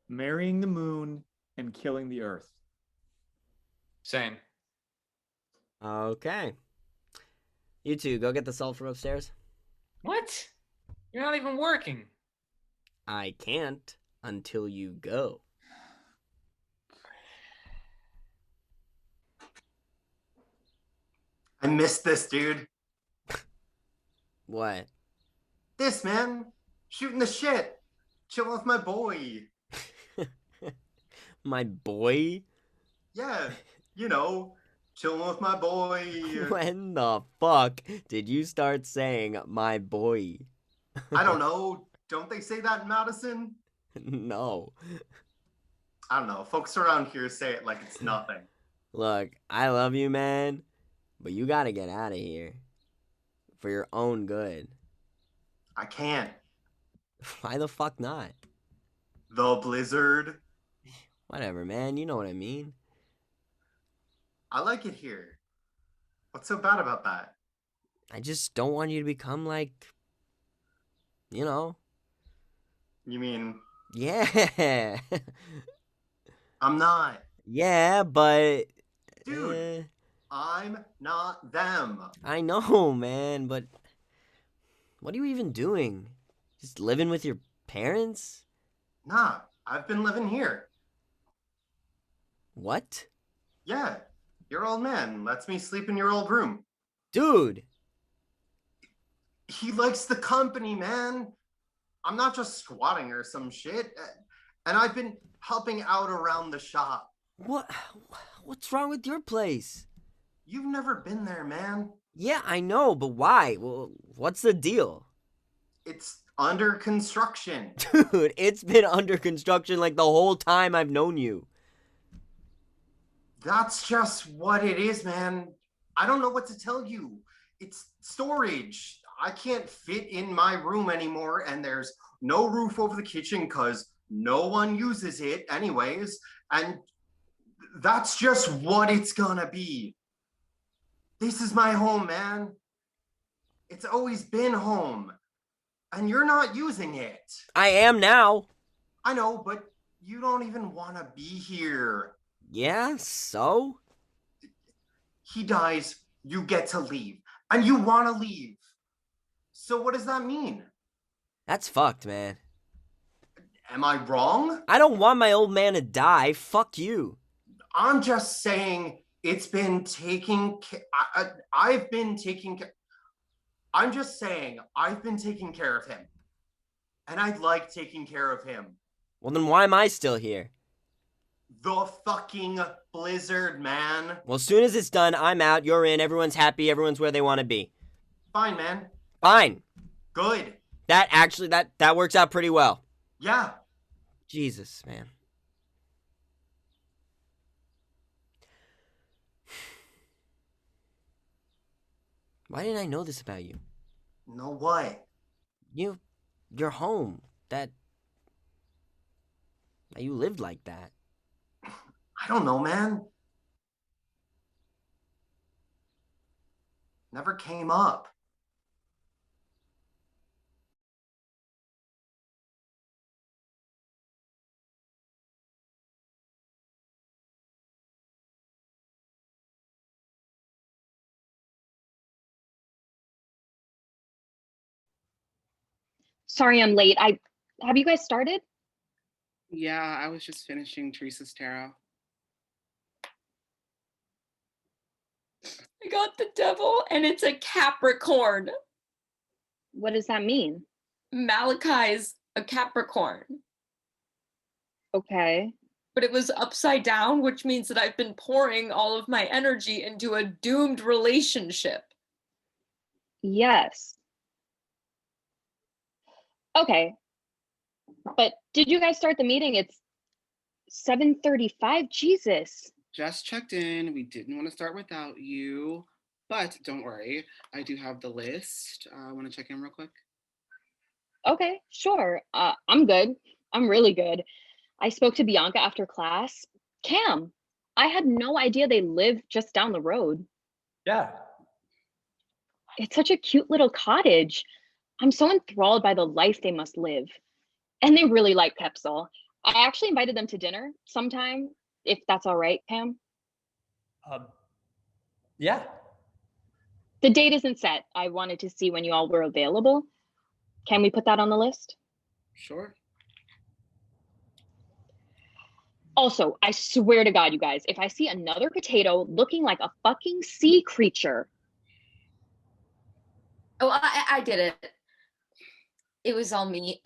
marrying the moon, and killing the earth. Same. Okay. You two, go get the salt from upstairs. What? You're not even working. I can't until you go. I missed this, dude. What? This, man. Shooting the shit. Chilling with my boy. My boy? Yeah, you know, chilling with my boy. When the fuck did you start saying my boy? I don't know. Don't they say that in Madison? No. I don't know. Folks around here say it like it's nothing. Look, I love you, man, but you gotta get out of here. For your own good. I can't. Why the fuck not? The blizzard. Whatever, man. You know what I mean. I like it here. What's so bad about that? I just don't want you to become like, you know. You mean Yeah. I'm not? Yeah, but... Dude, I'm not them. I know, man, but... What are you even doing? Just living with your parents? Nah, I've been living here. What? Yeah, your old man lets me sleep in your old room. Dude! He likes the company, man. I'm not just squatting or some shit. And I've been helping out around the shop. What's wrong with your place? You've never been there, man. Yeah, I know, but why? Well, what's the deal? It's under construction. Dude, it's been under construction like the whole time I've known you. That's just what it is, man. I don't know what to tell you. It's storage. I can't fit in my room anymore, and there's no roof over the kitchen because no one uses it anyways, and that's just what it's gonna be. This is my home, man. It's always been home, and you're not using it. I am now. I know, but you don't even want to be here. Yeah, so? He dies, you get to leave, and you want to leave. So what does that mean? That's fucked, man. Am I wrong? I don't want my old man to die. Fuck you. I'm just saying it's been I've been taking I'm just saying I've been taking care of him. And I'd like taking care of him. Well, then why am I still here? The fucking blizzard, man. Well, as soon as it's done, I'm out, you're in, everyone's happy, everyone's where they want to be. Fine, man. Fine. Good. That actually, that works out pretty well. Yeah. Jesus, man. Why didn't I know this about you? Know what? Your home. That you lived like that. I don't know, man. Never came up. Sorry I'm late. Have you guys started? Yeah, I was just finishing Teresa's tarot. I got the devil and it's a Capricorn. What does that mean? Malachi's a Capricorn. Okay. But it was upside down, which means that I've been pouring all of my energy into a doomed relationship. Yes. Okay. But did you guys start the meeting? It's 7:35. Jesus. Just checked in. We didn't want to start without you, but don't worry. I do have the list. I want to check in real quick. Okay, sure. I'm good. I'm really good. I spoke to Bianca after class. Cam, I had no idea they live just down the road. Yeah. It's such a cute little cottage. I'm so enthralled by the life they must live. And they really like Pepsol. I actually invited them to dinner sometime, if that's all right, Cam. Yeah. The date isn't set. I wanted to see when you all were available. Can we put that on the list? Sure. Also, I swear to God, you guys, if I see another potato looking like a fucking sea creature. Oh, I did it. It was all me.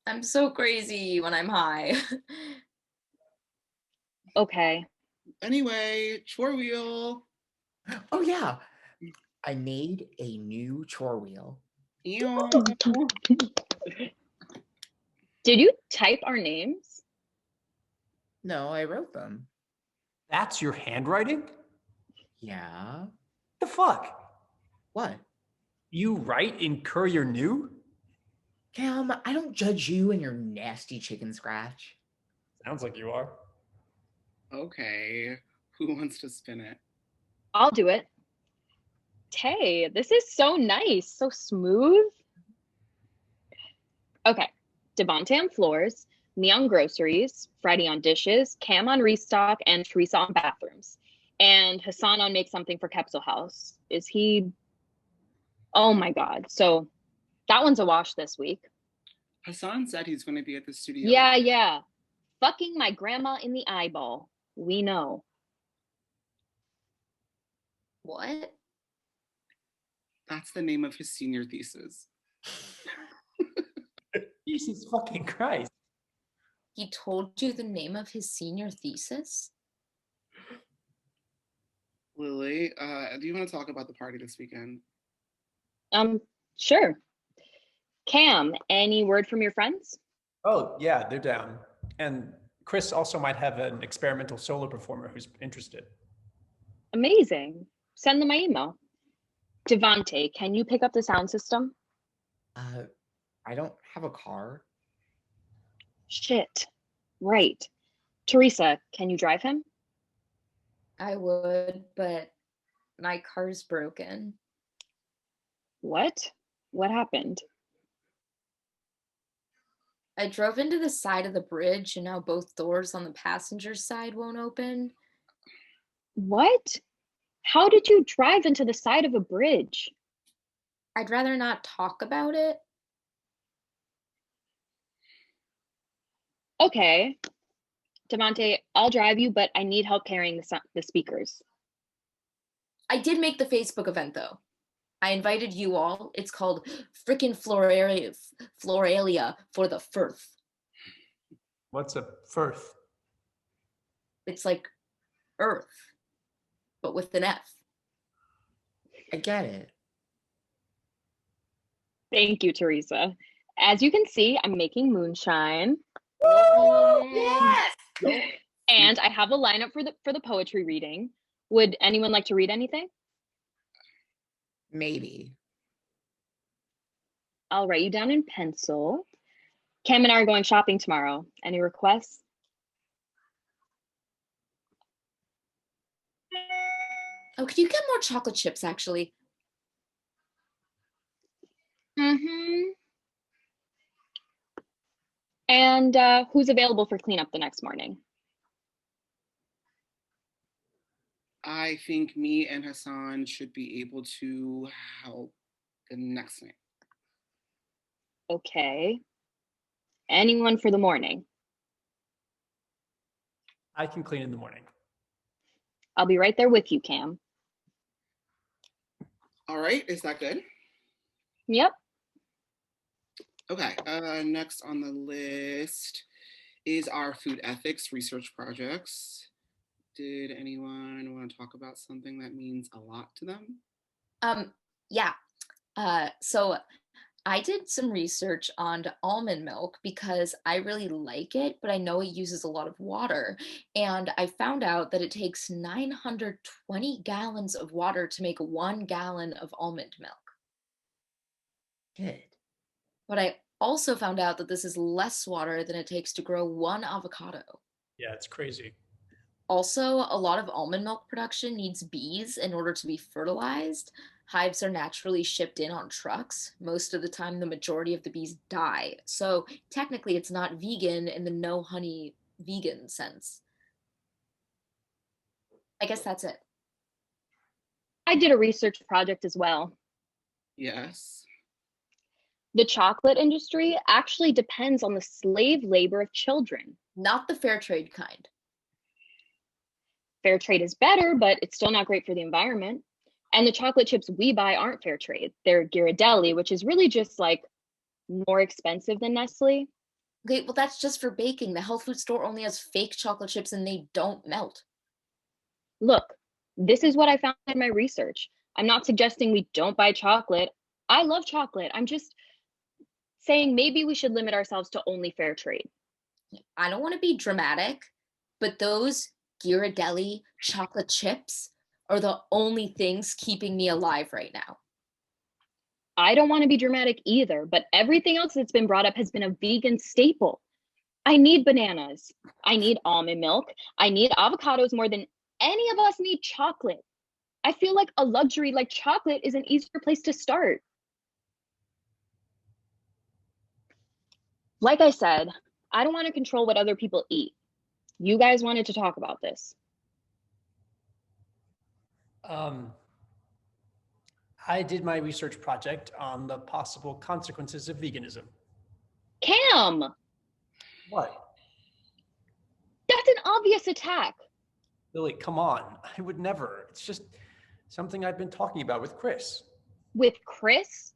I'm so crazy when I'm high. Okay. Anyway, chore wheel. Oh yeah, I made a new chore wheel. Ew. Did you type our names? No, I wrote them. That's your handwriting? Yeah. The fuck? What? You write in Courier New? Cam, I don't judge you and your nasty chicken scratch. Sounds like you are. Okay, who wants to spin it? I'll do it. Hey, this is so nice, so smooth. Okay, Devontae on floors, me on groceries, Freddie on dishes, Cam on restock, and Teresa on bathrooms. And Hassan on make something for Kepsel House. Is he? Oh my God. So that one's a wash this week. Hassan said he's going to be at the studio. Yeah. Fucking my grandma in the eyeball. We know. What? That's the name of his senior thesis. Jesus fucking Christ. He told you the name of his senior thesis? Lily, do you want to talk about the party this weekend? Sure. Cam, any word from your friends? Oh, yeah, they're down. And Chris also might have an experimental solo performer who's interested. Amazing. Send them my email. Devontae, can you pick up the sound system? I don't have a car. Shit. Right. Teresa, can you drive him? I would, but my car's broken. What? What happened? I drove into the side of the bridge and now both doors on the passenger side won't open. What? How did you drive into the side of a bridge? I'd rather not talk about it. Okay. Devontae, I'll drive you, but I need help carrying the speakers. I did make the Facebook event though. I invited you all. It's called Frickin' Floralia for the Firth. What's a Firth? It's like Earth, but with an F. I get it. Thank you, Teresa. As you can see, I'm making moonshine. Yes! And I have a lineup for the poetry reading. Would anyone like to read anything? Maybe. I'll write you down in pencil. Cam and I are going shopping tomorrow. Any requests? Oh, could you get more chocolate chips, actually? Mm-hmm. And who's available for cleanup the next morning? I think me and Hassan should be able to help the next night. Okay. Anyone for the morning? I can clean in the morning. I'll be right there with you, Cam. All right, is that good? Yep. Okay, next on the list is our food ethics research projects. Did anyone want to talk about something that means a lot to them? Yeah. So I did some research on almond milk because I really like it, but I know it uses a lot of water. And I found out that it takes 920 gallons of water to make 1 gallon of almond milk. Good. But I also found out that this is less water than it takes to grow 1 avocado. Yeah, it's crazy. Also, a lot of almond milk production needs bees in order to be fertilized. Hives are naturally shipped in on trucks. Most of the time, the majority of the bees die. So technically, it's not vegan in the no honey vegan sense. I guess that's it. I did a research project as well. Yes. The chocolate industry actually depends on the slave labor of children. Not the fair trade kind. Fair trade is better, but it's still not great for the environment. And the chocolate chips we buy aren't fair trade. They're Ghirardelli, which is really just like more expensive than Nestle. Okay, well, that's just for baking. The health food store only has fake chocolate chips and they don't melt. Look, this is what I found in my research. I'm not suggesting we don't buy chocolate. I love chocolate. I'm just saying maybe we should limit ourselves to only fair trade. I don't want to be dramatic, but those Ghirardelli chocolate chips are the only things keeping me alive right now. I don't want to be dramatic either, but everything else that's been brought up has been a vegan staple. I need bananas. I need almond milk. I need avocados more than any of us need chocolate. I feel like a luxury like chocolate is an easier place to start. Like I said, I don't want to control what other people eat. You guys wanted to talk about this. I did my research project on the possible consequences of veganism. Cam! What? That's an obvious attack. Lily, come on. I would never. It's just something I've been talking about with Chris. With Chris?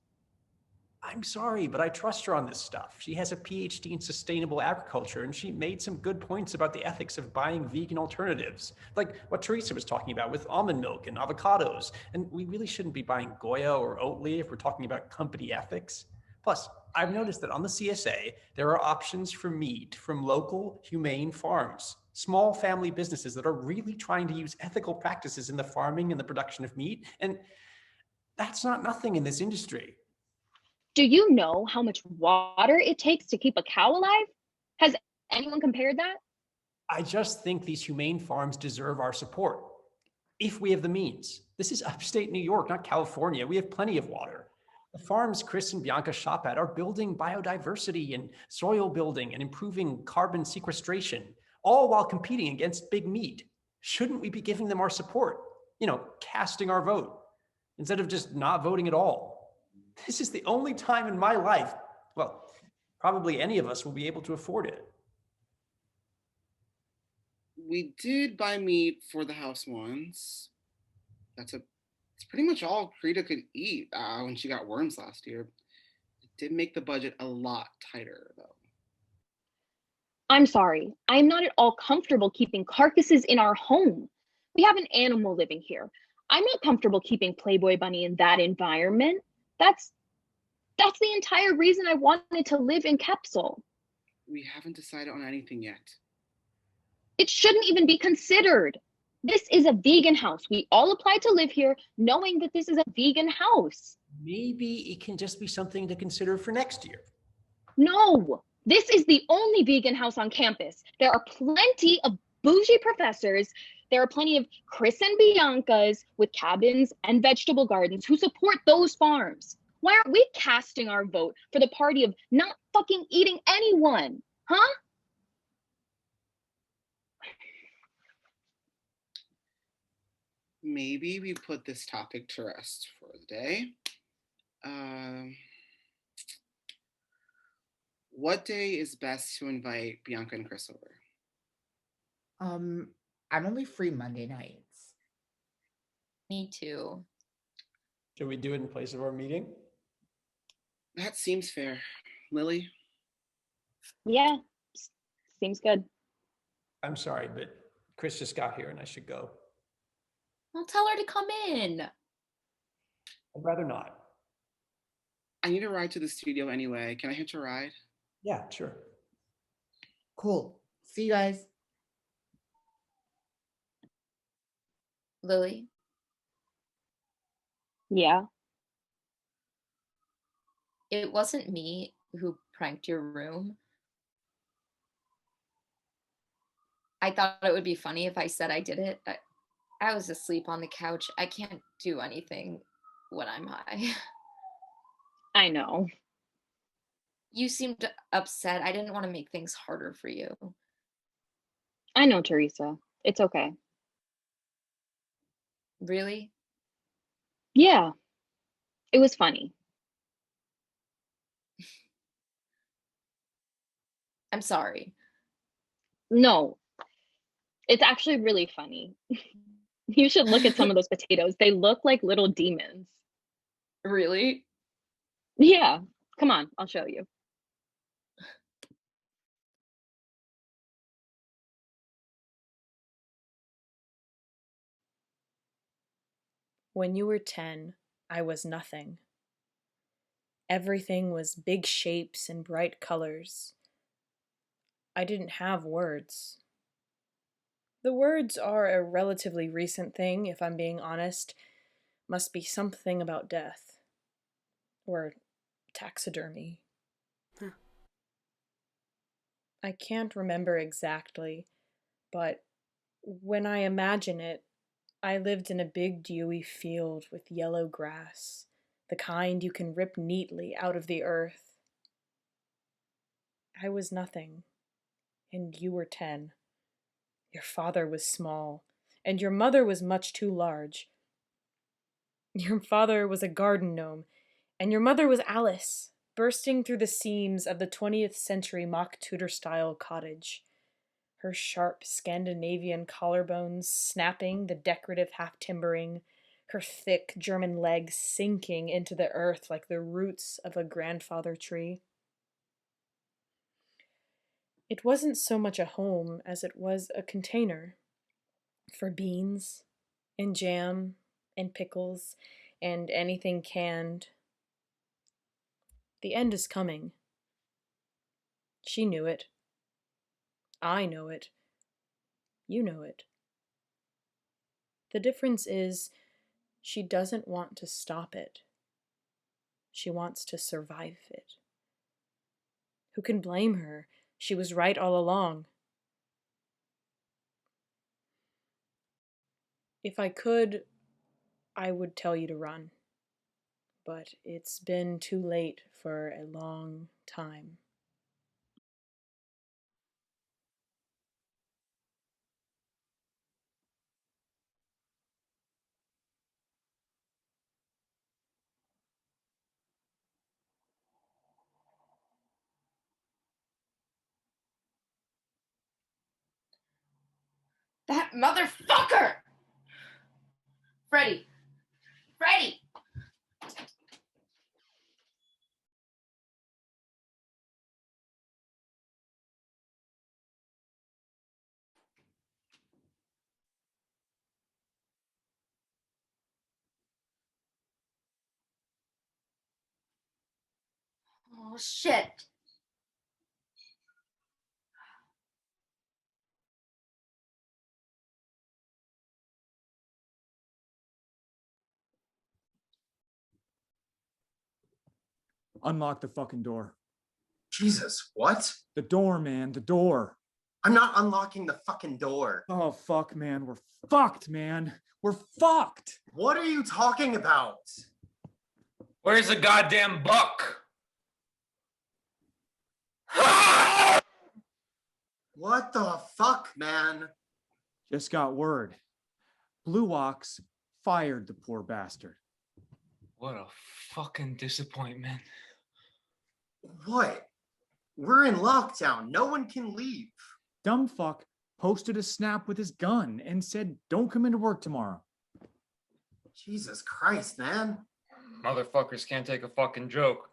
I'm sorry, but I trust her on this stuff. She has a PhD in sustainable agriculture, and she made some good points about the ethics of buying vegan alternatives, like what Teresa was talking about with almond milk and avocados. And we really shouldn't be buying Goya or Oatly if we're talking about company ethics. Plus, I've noticed that on the CSA, there are options for meat from local, humane farms, small family businesses that are really trying to use ethical practices in the farming and the production of meat. And that's not nothing in this industry. Do you know how much water it takes to keep a cow alive? Has anyone compared that? I just think these humane farms deserve our support, if we have the means. This is upstate New York, not California. We have plenty of water. The farms Chris and Bianca shop at are building biodiversity and soil building and improving carbon sequestration, all while competing against big meat. Shouldn't we be giving them our support? Casting our vote, instead of just not voting at all? This is the only time in my life, well, probably any of us will be able to afford it. We did buy meat for the house once. It's pretty much all Krita could eat when she got worms last year. It did make the budget a lot tighter, though. I'm sorry. I am not at all comfortable keeping carcasses in our home. We have an animal living here. I'm not comfortable keeping Playboy Bunny in that environment. That's the entire reason I wanted to live in Capsule. We haven't decided on anything yet. It shouldn't even be considered. This is a vegan house. We all applied to live here knowing that this is a vegan house. Maybe it can just be something to consider for next year. No, this is the only vegan house on campus. There are plenty of bougie professors. There are plenty of Chris and Bianca's with cabins and vegetable gardens who support those farms. Why aren't we casting our vote for the party of not fucking eating anyone? Huh? Maybe we put this topic to rest for the day. What day is best to invite Bianca and Chris over? I'm only free Monday nights. Me too. Should we do it in place of our meeting? That seems fair. Lily? Yeah, seems good. I'm sorry, but Chris just got here and I should go. Well, tell her to come in. I'd rather not. I need a ride to the studio anyway. Can I hitch a ride? Yeah, sure. Cool. See you guys. Lily, Yeah. it wasn't me who pranked your room. I thought it would be funny if I said I did it. I was asleep on the couch. I can't do anything when I'm high. I know. You seemed upset. I didn't want to make things harder for you. I know, Teresa. It's okay. Really? Yeah. It was funny. I'm sorry. No, it's actually really funny. You should look at some of those potatoes. They look like little demons. Really? Yeah, come on, I'll show you. When you were 10, I was nothing. Everything was big shapes and bright colors. I didn't have words. The words are a relatively recent thing, if I'm being honest. Must be something about death. Or taxidermy. I can't remember exactly, but when I imagine it, I lived in a big dewy field with yellow grass, the kind you can rip neatly out of the earth. I was nothing, and you were 10. Your father was small, and your mother was much too large. Your father was a garden gnome, and your mother was Alice, bursting through the seams of the 20th century mock Tudor-style cottage. Her sharp Scandinavian collarbones snapping the decorative half-timbering, her thick German legs sinking into the earth like the roots of a grandfather tree. It wasn't so much a home as it was a container for beans and jam and pickles and anything canned. The end is coming. She knew it. I know it. You know it. The difference is she doesn't want to stop it. She wants to survive it. Who can blame her? She was right all along. If I could, I would tell you to run. But it's been too late for a long time. That motherfucker! Freddy! Freddy! Oh, shit. Unlock the fucking door. Jesus, what? The door, man, the door. I'm not unlocking the fucking door. Oh, fuck, man. We're fucked, man. We're fucked. What are you talking about? Where's the goddamn buck? What the fuck, man? Just got word. Blue Ox fired the poor bastard. What a fucking disappointment. What? We're in lockdown. No one can leave. Dumb fuck posted a snap with his gun and said, don't come into work tomorrow. Jesus Christ, man. Motherfuckers can't take a fucking joke.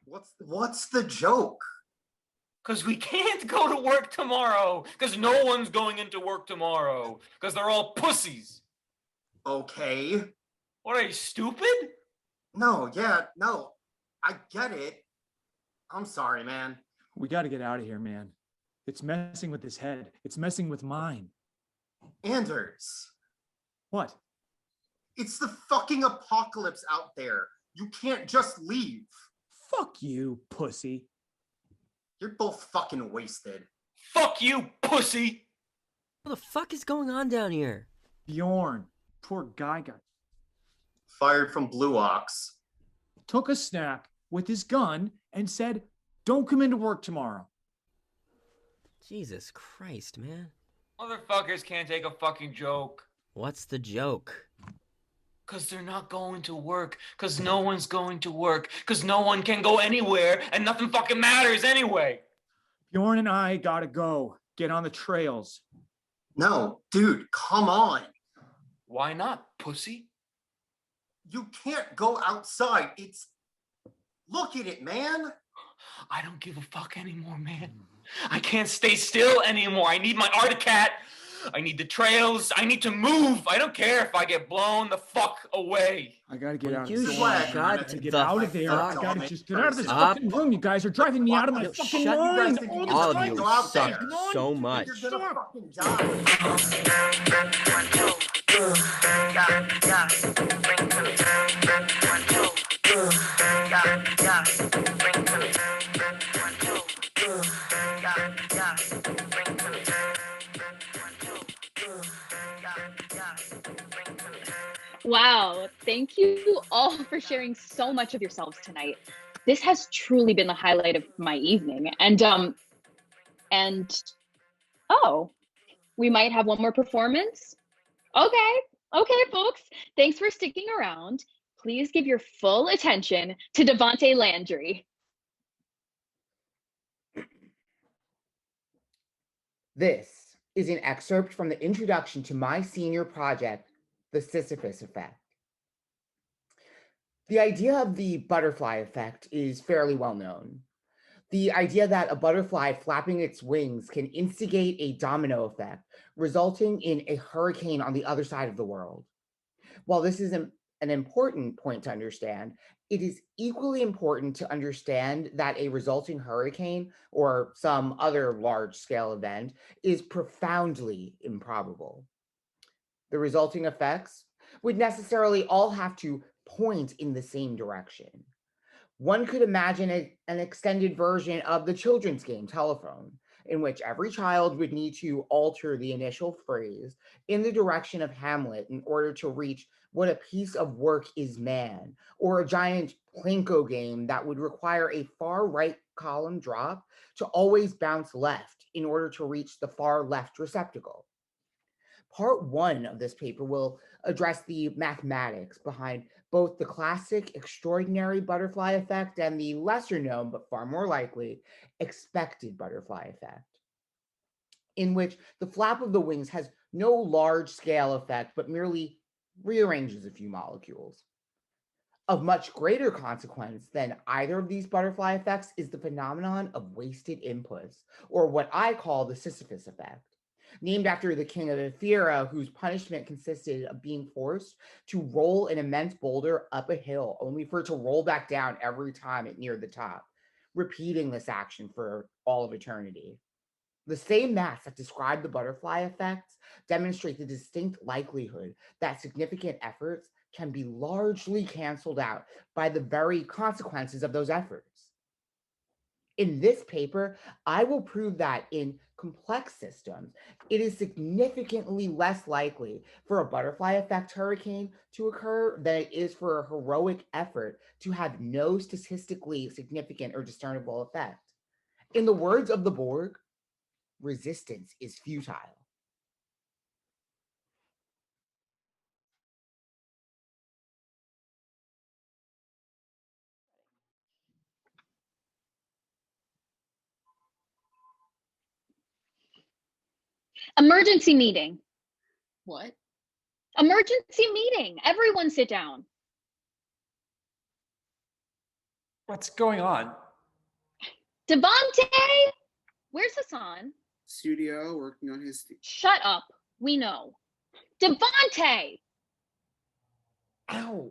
What's the joke? Because we can't go to work tomorrow. Because no one's going into work tomorrow. Because they're all pussies. Okay. What, are you stupid? No, I get it. I'm sorry, man. We got to get out of here, man. It's messing with his head. It's messing with mine. Anders. What? It's the fucking apocalypse out there. You can't just leave. Fuck you, pussy. You're both fucking wasted. Fuck you, pussy! What the fuck is going on down here? Bjorn, poor guy got fired from Blue Ox. Took a snap with his gun and said, don't come into work tomorrow. Jesus Christ, man. Motherfuckers can't take a fucking joke. What's the joke? Because they're not going to work. Because no one's going to work. Because no one can go anywhere and nothing fucking matters anyway. Bjorn and I gotta go. Get on the trails. No, dude, come on. Why not, pussy? You can't go outside. Look at it, man. I don't give a fuck anymore, man. I can't stay still anymore. I need my Articat. I need the trails. I need to move. I don't care if I get blown the fuck away. I gotta get out of You this. shut Get the out of there. I fuck gotta just get out of this up. fucking room. You guys are driving me out of my Yo, fucking shut mind. all of the you time. suck so much. You're gonna fucking die. Wow, thank you all for sharing so much of yourselves tonight. This has truly been the highlight of my evening. And oh, we might have one more performance. Okay, folks, thanks for sticking around. Please give your full attention to Devonte Landry. This is an excerpt from the introduction to my senior project, The Sisyphus Effect. The idea of the butterfly effect is fairly well known. The idea that a butterfly flapping its wings can instigate a domino effect, resulting in a hurricane on the other side of the world. While this is an important point to understand, it is equally important to understand that a resulting hurricane or some other large-scale event is profoundly improbable. The resulting effects would necessarily all have to point in the same direction. One could imagine an extended version of the children's game Telephone, in which every child would need to alter the initial phrase in the direction of Hamlet in order to reach what a piece of work is man, or a giant Plinko game that would require a far right column drop to always bounce left in order to reach the far left receptacle. Part 1 of this paper will address the mathematics behind both the classic extraordinary butterfly effect and the lesser known, but far more likely, expected butterfly effect, in which the flap of the wings has no large scale effect, but merely rearranges a few molecules. Of much greater consequence than either of these butterfly effects is the phenomenon of wasted inputs, or what I call the Sisyphus effect, named after the king of Ephyra, whose punishment consisted of being forced to roll an immense boulder up a hill, only for it to roll back down every time it neared the top, repeating this action for all of eternity. The same maths that describe the butterfly effects demonstrate the distinct likelihood that significant efforts can be largely canceled out by the very consequences of those efforts. In this paper, I will prove that in complex systems, it is significantly less likely for a butterfly effect hurricane to occur than it is for a heroic effort to have no statistically significant or discernible effect. In the words of the Borg, resistance is futile. Emergency meeting. What? Emergency meeting. Everyone sit down. What's going on? Devonte! Where's Hassan? Studio, working on his... Shut up. We know. Devonte! Ow.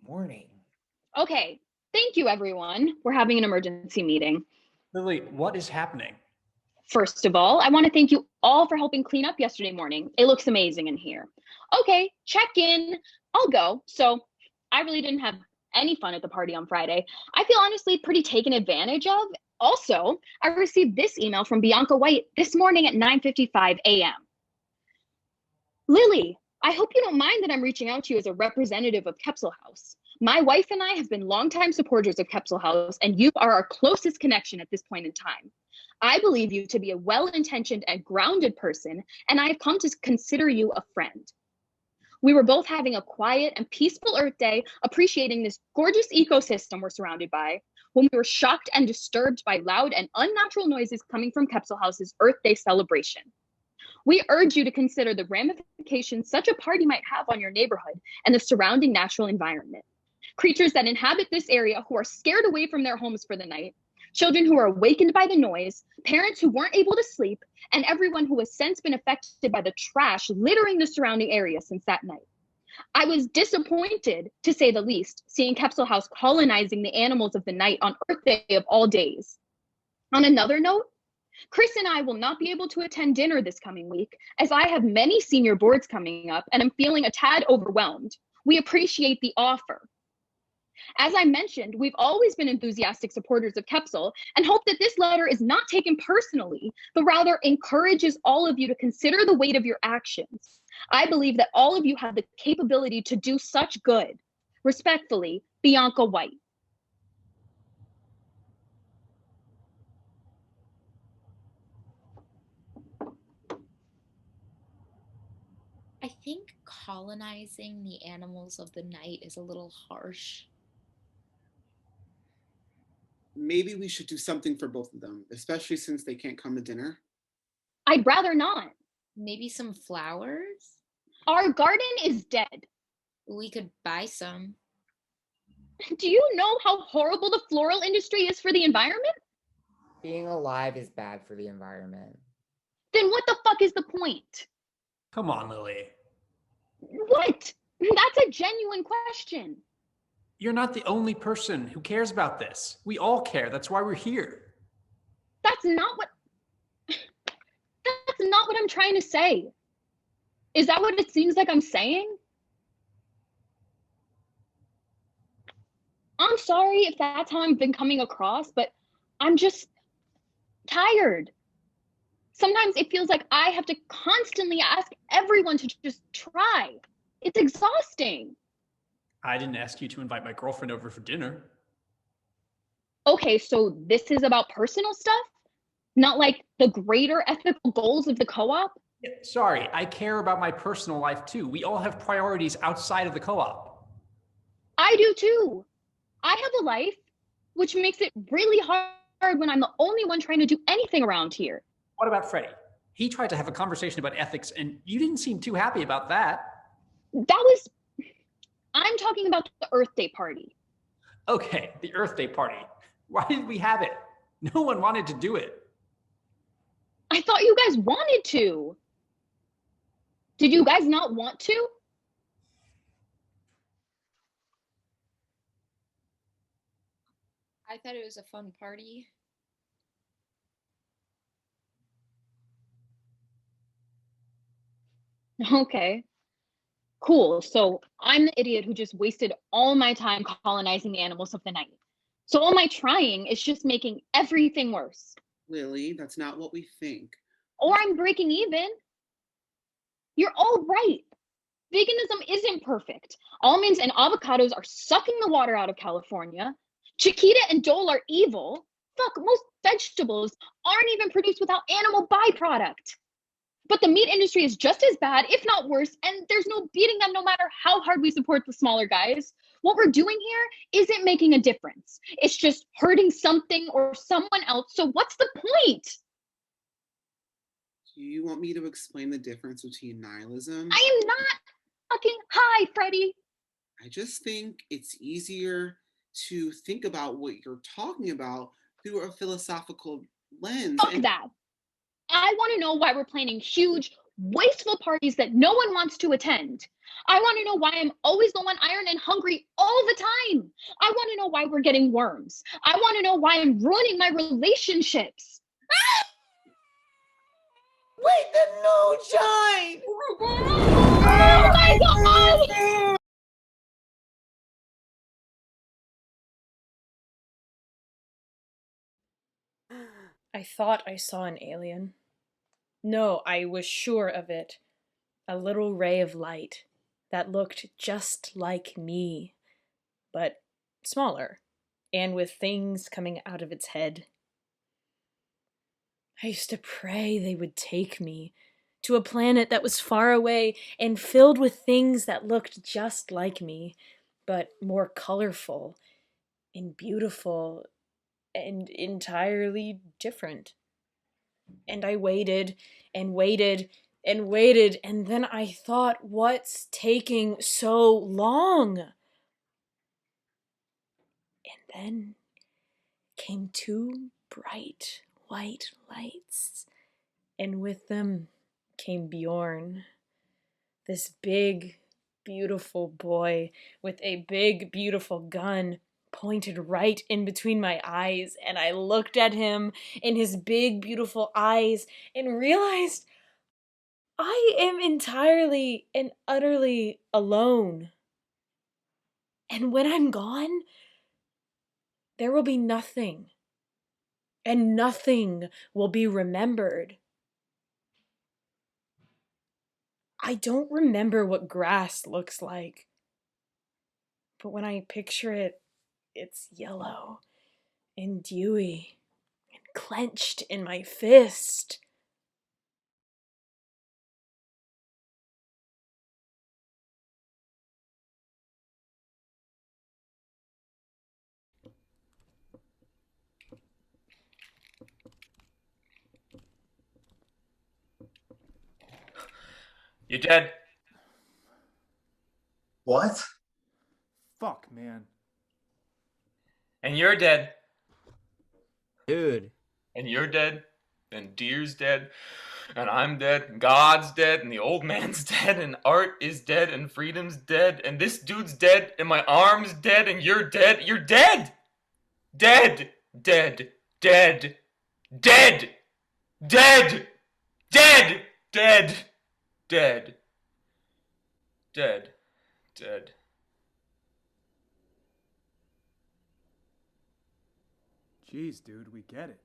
Morning. Okay, thank you, everyone. We're having an emergency meeting. Lily, what is happening? First of all, I want to thank you all for helping clean up yesterday morning. It looks amazing in here. Okay, check in. I'll go. So I really didn't have any fun at the party on Friday. I feel honestly pretty taken advantage of. Also, I received this email from Bianca White this morning at 9:55 a.m. Lily, I hope you don't mind that I'm reaching out to you as a representative of Capsule House. My wife and I have been longtime supporters of Capsule House, and you are our closest connection at this point in time. I believe you to be a well-intentioned and grounded person, and I have come to consider you a friend. We were both having a quiet and peaceful Earth Day, appreciating this gorgeous ecosystem we're surrounded by. when we were shocked and disturbed by loud and unnatural noises coming from Capsule House's Earth Day celebration. We urge you to consider the ramifications such a party might have on your neighborhood and the surrounding natural environment. Creatures that inhabit this area who are scared away from their homes for the night, children who are awakened by the noise, parents who weren't able to sleep, and everyone who has since been affected by the trash littering the surrounding area since that night. I was disappointed, to say the least, seeing Capsule House colonizing the animals of the night on Earth Day of all days. On another note, Chris and I will not be able to attend dinner this coming week, as I have many senior boards coming up and I'm feeling a tad overwhelmed. We appreciate the offer. As I mentioned, we've always been enthusiastic supporters of Capsule and hope that this letter is not taken personally, but rather encourages all of you to consider the weight of your actions. I believe that all of you have the capability to do such good. Respectfully, Bianca White. I think colonizing the animals of the night is a little harsh. Maybe we should do something for both of them, especially since they can't come to dinner. I'd rather not. Maybe some flowers? Our garden is dead. We could buy some. Do you know how horrible the floral industry is for the environment? Being alive is bad for the environment. Then what the fuck is the point? Come on, Lily. What? That's a genuine question. You're not the only person who cares about this. We all care. That's why we're here. That's not what I'm trying to say. Is that what it seems like I'm saying? I'm sorry if that's how I've been coming across, but I'm just tired. Sometimes it feels like I have to constantly ask everyone to just try. It's exhausting. I didn't ask you to invite my girlfriend over for dinner. Okay, so this is about personal stuff? Not like the greater ethical goals of the co-op? Yeah, sorry, I care about my personal life too. We all have priorities outside of the co-op. I do too. I have a life, which makes it really hard when I'm the only one trying to do anything around here. What about Freddie? He tried to have a conversation about ethics and you didn't seem too happy about that. I'm talking about the Earth Day party. Okay, the Earth Day party. Why did we have it? No one wanted to do it. I thought you guys wanted to. Did you guys not want to? I thought it was a fun party. Okay. Cool. So I'm the idiot who just wasted all my time colonizing the animals of the night. So all my trying is just making everything worse. Lily, that's not what we think. Or I'm breaking even. You're all right. Veganism isn't perfect. Almonds and avocados are sucking the water out of California. Chiquita and Dole are evil. Fuck, most vegetables aren't even produced without animal byproduct. But the meat industry is just as bad, if not worse, and there's no beating them no matter how hard we support the smaller guys. What we're doing here isn't making a difference. It's just hurting something or someone else, so what's the point? Do you want me to explain the difference between nihilism? I am not fucking hi, Freddie. I just think it's easier to think about what you're talking about through a philosophical lens. Fuck that. I want to know why we're planning huge, wasteful parties that no one wants to attend. I want to know why I'm always the one iron and hungry all the time. I want to know why we're getting worms. I want to know why I'm ruining my relationships. Wait, the moonshine! Oh my god! I thought I saw an alien. No, I was sure of it. A little ray of light that looked just like me, but smaller, and with things coming out of its head. I used to pray they would take me to a planet that was far away and filled with things that looked just like me, but more colorful and beautiful and entirely different. And I waited and waited and waited, and then I thought, what's taking so long? And then came two bright white lights, and with them came Bjorn, this big, beautiful boy with a big, beautiful gun pointed right in between my eyes, and I looked at him in his big, beautiful eyes and realized I am entirely and utterly alone. And when I'm gone, there will be nothing, and nothing will be remembered. I don't remember what grass looks like, but when I picture it, it's yellow and dewy and clenched in my fist. You're dead. What? Fuck, man. And you're dead. Dude. And you're dead. And Deer's dead. And I'm dead. And God's dead. And the old man's dead. And art is dead. And freedom's dead. And this dude's dead. And my arm's dead. And you're dead. You're dead! Dead! Dead! Dead! Dead! Dead! Dead! Dead! Dead! Dead! Dead! Jeez, dude, we get it.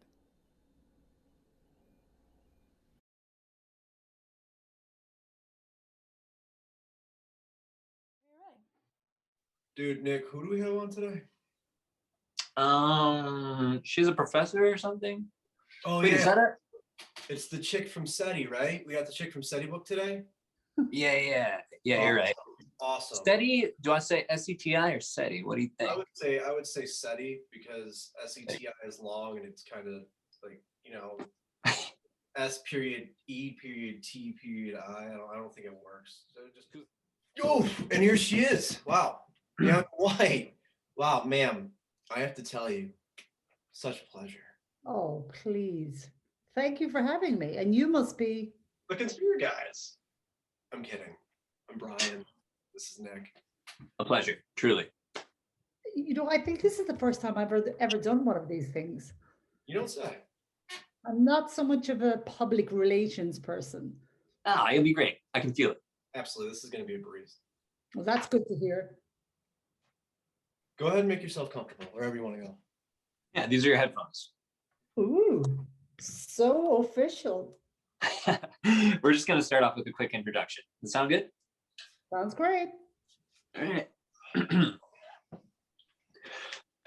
Dude, Nick, who do we have on today? She's a professor or something. Oh, Wait, yeah. is that it? It's the chick from SETI, right? We got the chick from SETI book today? Yeah, you're right. Awesome. SETI, do I say SETI or SETI? What do you think? I would say SETI because SETI is long and it's kind of like, S period E period T period I. I don't think it works. So just and here she is. Wow. Young White. Wow, ma'am. I have to tell you, such a pleasure. Oh, please. Thank you for having me. And you must be the Conspiracy guys. I'm kidding. I'm Brian. This is Nick. A pleasure, truly. I think this is the first time I've ever done one of these things. You don't say. I'm not so much of a public relations person. It'll be great. I can feel it. Absolutely. This is going to be a breeze. Well, that's good to hear. Go ahead and make yourself comfortable wherever you want to go. Yeah, these are your headphones. Ooh, so official. We're just going to start off with a quick introduction. Does that sound good? Sounds great. All right.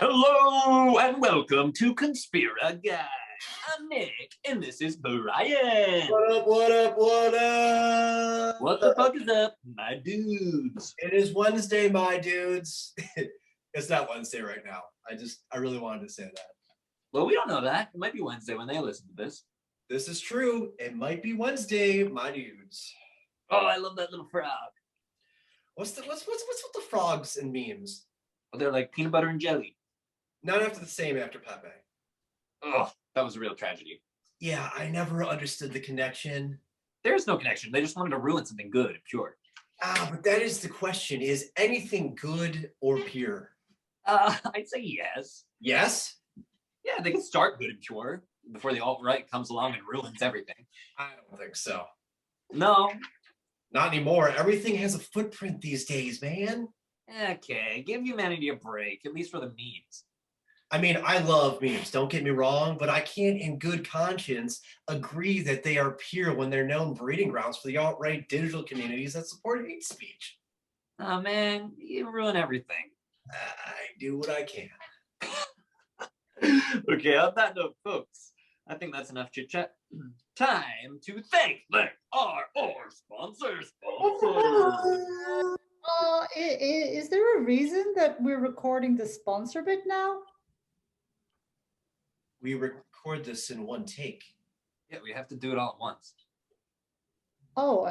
Hello and welcome to Conspira Guy. I'm Nick and this is Brian. What up, what up, what up? What the fuck is up, my dudes? It is Wednesday, my dudes. It's not Wednesday right now. I really wanted to say that. Well, we don't know that. It might be Wednesday when they listen to this. This is true. It might be Wednesday, my dudes. Oh, I love that little frog. What's with the frogs and memes? Well, they're like peanut butter and jelly. Not after the same after Pepe. Oh, that was a real tragedy. Yeah, I never understood the connection. There's no connection. They just wanted to ruin something good and pure. But that is the question. Is anything good or pure? I'd say yes. Yes? Yeah, they can start good and pure before the alt-right comes along and ruins everything. I don't think so. No. Not anymore. Everything has a footprint these days, man. Okay, give humanity a break, at least for the memes. I mean, I love memes, don't get me wrong, but I can't in good conscience agree that they are pure when they're known breeding grounds for the alt-right digital communities that support hate speech. Oh man, you ruin everything. I do what I can. Okay, on that note, folks, I think that's enough chit-chat. Time to thank our sponsors. Is there a reason that we're recording the sponsor bit now? we record this in one take. Yeah, we have to do it all at once. Oh,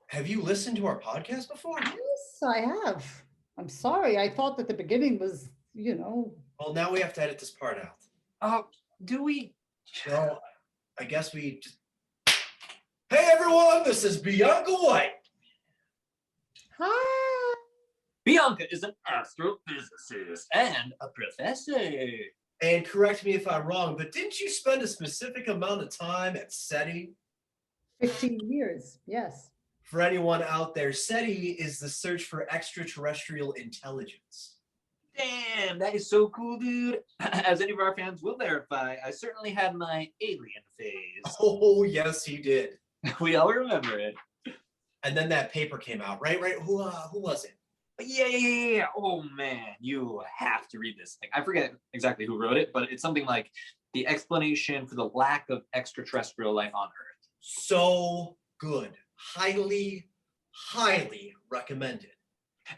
Have you listened to our podcast before? yes, I have. I'm sorry. I thought that the beginning was, you know. Well, now we have to edit this part out. Do we? Well, I guess we just... Hey everyone, this is Bianca White. Hi. Bianca is an astrophysicist and a professor. And correct me if I'm wrong, but didn't you spend a specific amount of time at SETI? 15 years, yes. For anyone out there, SETI is the search for extraterrestrial intelligence. Damn, that is so cool, dude. As any of our fans will verify, I certainly had my alien phase. Oh, yes, he did. We all remember it. And then that paper came out, right? Who was it? Yeah. Oh, man, you have to read this thing. I forget exactly who wrote it, but it's something like the explanation for the lack of extraterrestrial life on Earth. So good. Highly, highly recommended.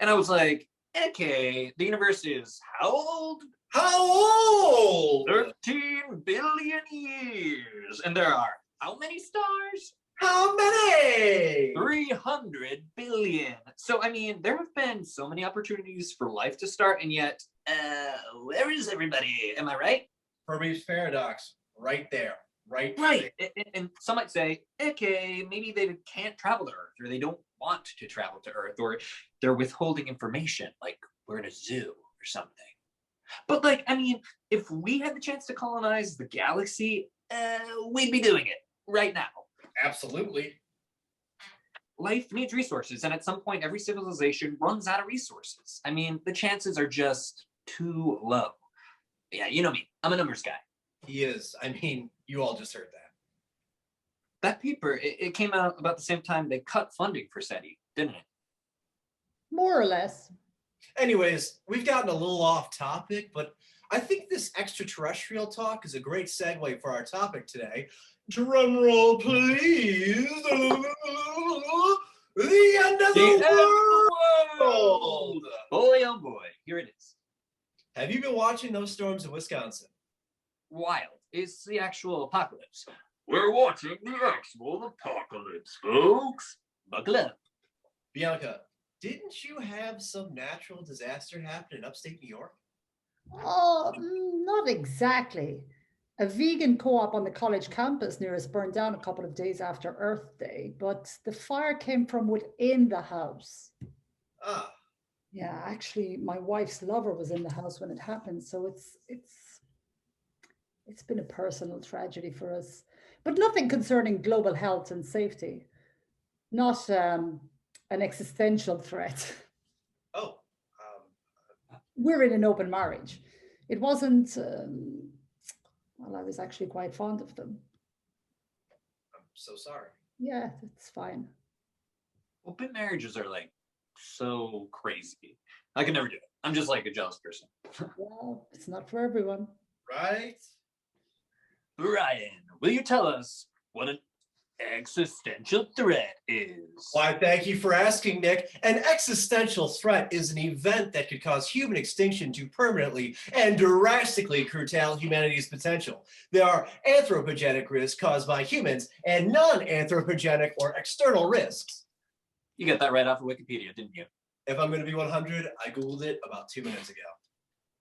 And I was like, okay, the universe is how old? How old? 13 billion years. And there are how many stars? How many? 300 billion. So, I mean, there have been so many opportunities for life to start, and yet, where is everybody? Am I right? Fermi's paradox, right there. Right. And some might say, okay, maybe they can't travel to Earth, or they don't want to travel to Earth, or they're withholding information, like we're in a zoo or something. But like, I mean, if we had the chance to colonize the galaxy, we'd be doing it right now. Absolutely. Life needs resources, and at some point, every civilization runs out of resources. I mean, the chances are just too low. Yeah, you know me. I'm a numbers guy. He is. I mean, you all just heard that. That paper, it came out about the same time they cut funding for SETI, didn't it? More or less. Anyways, we've gotten a little off topic, but I think this extraterrestrial talk is a great segue for our topic today. Drum roll, please. The end of the world. Boy, oh boy, here it is. Have you been watching those storms in Wisconsin? Wild. It's the actual apocalypse. We're watching the actual apocalypse, folks. Buckle up. Bianca, didn't you have some natural disaster happen in upstate New York? Oh, not exactly. A vegan co-op on the college campus near us burned down a couple of days after Earth Day, but the fire came from within the house. Ah. Yeah, actually, my wife's lover was in the house when it happened, so it's been a personal tragedy for us, but nothing concerning global health and safety. Not an existential threat. Oh. We're in an open marriage. It wasn't, well, I was actually quite fond of them. I'm so sorry. Yeah, that's fine. Open marriages are like so crazy. I could never do it. I'm just like a jealous person. Well, it's not for everyone. Right? Brian, will you tell us what an existential threat is? Why, thank you for asking, Nick. An existential threat is an event that could cause human extinction to permanently and drastically curtail humanity's potential. There are anthropogenic risks caused by humans and non-anthropogenic or external risks. You got that right off of Wikipedia, didn't you? If I'm going to be 100, I Googled it about 2 minutes ago.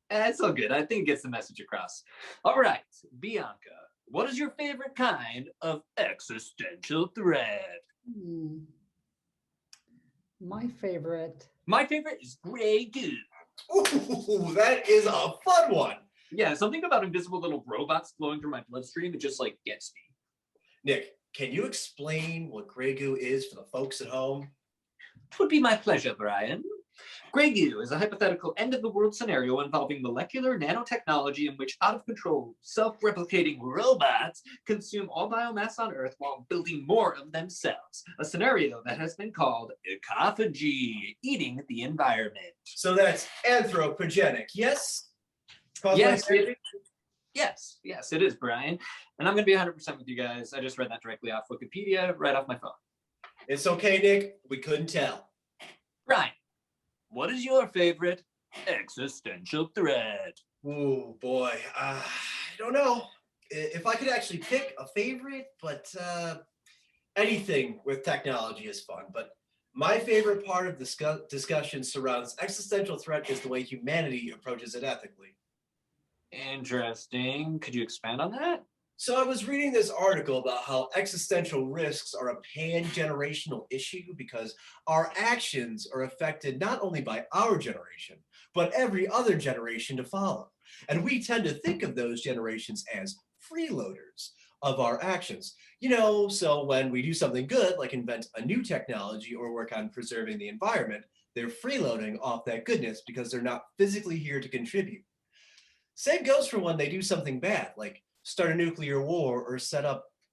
It's all good. I think it gets the message across. All right, Bianca, what is your favorite kind of existential threat? My favorite. My favorite is gray goo. Ooh, that is a fun one. Yeah, something about invisible little robots flowing through my bloodstream that just like gets me. Nick, can you explain what gray goo is for the folks at home? It would be my pleasure, Brian. Grey goo is a hypothetical end-of-the-world scenario involving molecular nanotechnology in which out-of-control, self-replicating robots consume all biomass on Earth while building more of themselves. A scenario that has been called ecophagy, eating the environment. So that's anthropogenic, yes? Yes, it is, Brian. And I'm going to be 100% with you guys. I just read that directly off Wikipedia, right off my phone. It's okay, Nick. We couldn't tell. Brian, what is your favorite Existential threat. Oh boy, I don't know if I could actually pick a favorite, but anything with technology is fun. But my favorite part of the discussion surrounds existential threat is the way humanity approaches it ethically. Interesting. Could you expand on that? So I was reading this article about how existential risks are a pan-generational issue because our actions are affected not only by our generation, but every other generation to follow. And we tend to think of those generations as freeloaders of our actions. So when we do something good, like invent a new technology or work on preserving the environment, they're freeloading off that goodness because they're not physically here to contribute. Same goes for when they do something bad, like start a nuclear war or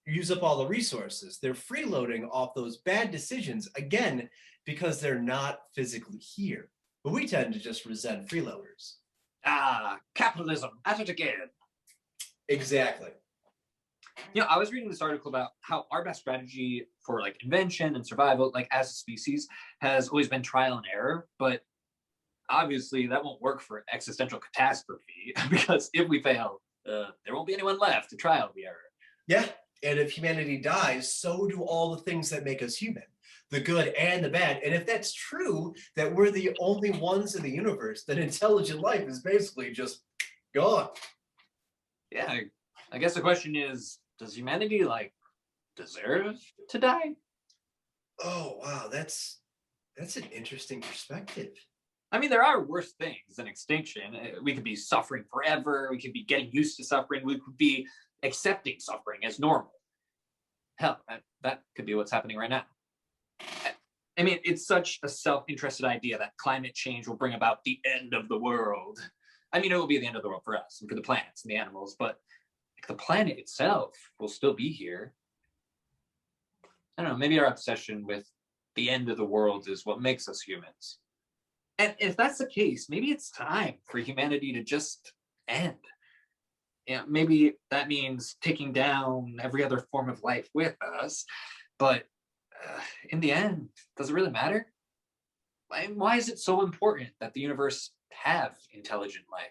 use up all the resources. They're freeloading off those bad decisions, again, because they're not physically here. But we tend to just resent freeloaders. Capitalism, at it again. Exactly. I was reading this article about how our best strategy for invention and survival, as a species, has always been trial and error, but obviously that won't work for existential catastrophe because if we fail, there won't be anyone left to trial the error. Yeah, and if humanity dies, so do all the things that make us human, the good and the bad. And if that's true, that we're the only ones in the universe, then intelligent life is basically just gone. Yeah, I guess the question is, does humanity deserve to die? Oh wow, that's an interesting perspective. I mean, there are worse things than extinction. We could be suffering forever. We could be getting used to suffering. We could be accepting suffering as normal. Hell, that could be what's happening right now. I mean, it's such a self-interested idea that climate change will bring about the end of the world. I mean, it will be the end of the world for us and for the plants and the animals, but the planet itself will still be here. I don't know, maybe our obsession with the end of the world is what makes us humans. And if that's the case, maybe it's time for humanity to just end. Maybe that means taking down every other form of life with us, but in the end, does it really matter? Why is it so important that the universe have intelligent life?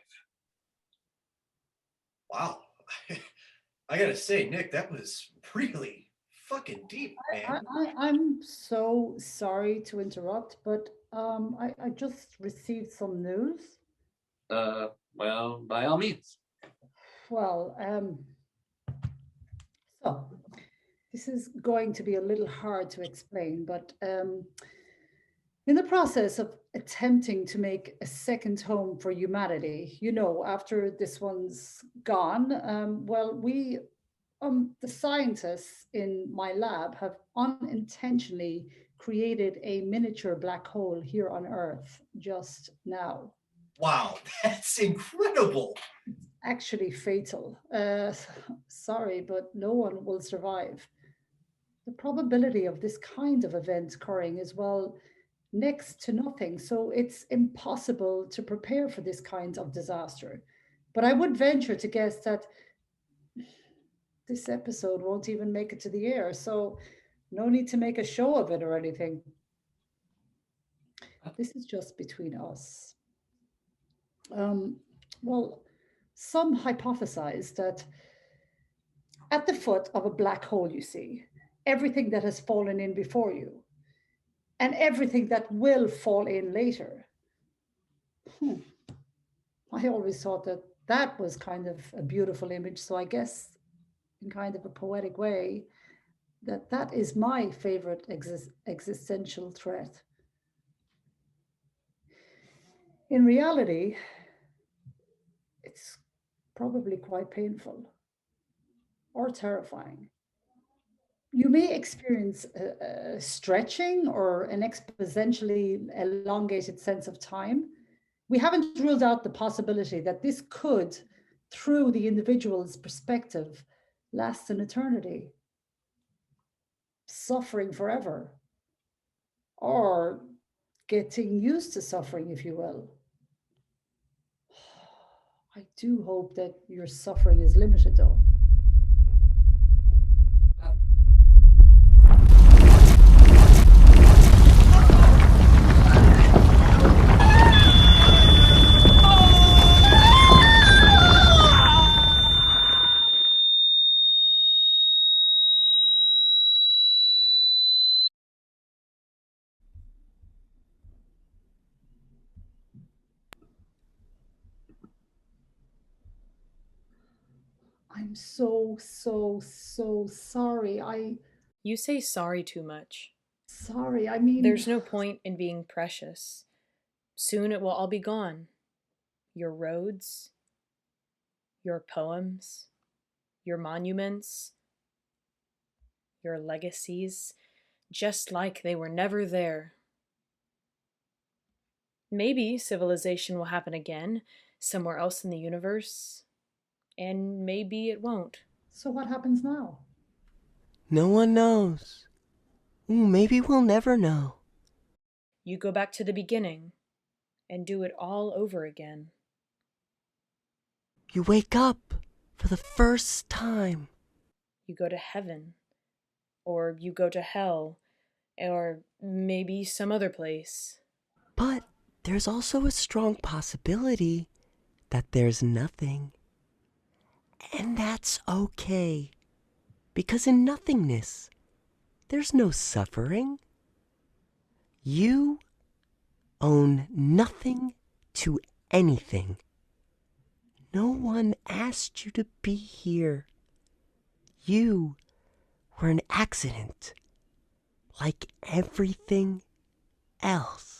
Wow. I gotta say, Nick, that was really fucking deep, man. I'm so sorry to interrupt, but I just received some news. Well, by all means. Well, so this is going to be a little hard to explain, but in the process of attempting to make a second home for humanity, after this one's gone, the scientists in my lab have unintentionally created a miniature black hole here on Earth just now. Wow, that's incredible. Actually fatal. Sorry, but no one will survive. The probability of this kind of event occurring is, next to nothing. So it's impossible to prepare for this kind of disaster. But I would venture to guess that this episode won't even make it to the air. So no need to make a show of it or anything. This is just between us. Some hypothesize that at the foot of a black hole, you see everything that has fallen in before you and everything that will fall in later. I always thought that was kind of a beautiful image. So I guess in kind of a poetic way, that is my favorite existential threat. In reality, it's probably quite painful or terrifying. You may experience a stretching or an exponentially elongated sense of time. We haven't ruled out the possibility that this could, through the individual's perspective, last an eternity, suffering forever, or getting used to suffering, if you will. I do hope that your suffering is limited, though. I'm so, so, so sorry. You say sorry too much. Sorry, I mean. There's no point in being precious. Soon it will all be gone. Your roads, your poems, your monuments, your legacies, just like they were never there. Maybe civilization will happen again, somewhere else in the universe, and maybe it won't. So what happens now? No one knows. Ooh, maybe we'll never know. You go back to the beginning and do it all over again. You wake up for the first time. You go to heaven, or you go to hell, or maybe some other place. But there's also a strong possibility that there's nothing. And that's okay. Because in nothingness, there's no suffering. You own nothing to anything. No one asked you to be here. You were an accident, like everything else.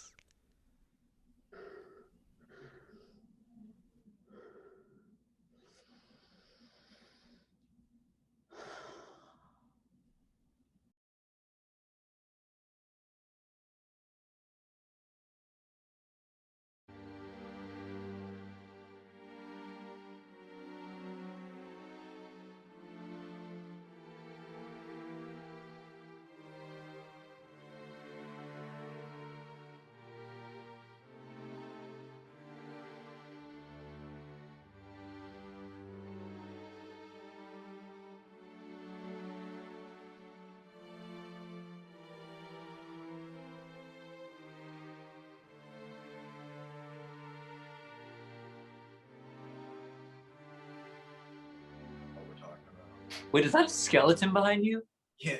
Wait, is that a skeleton behind you? Yeah,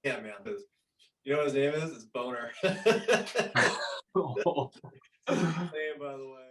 man. You know what his name is? It's Boner. Name, by the way.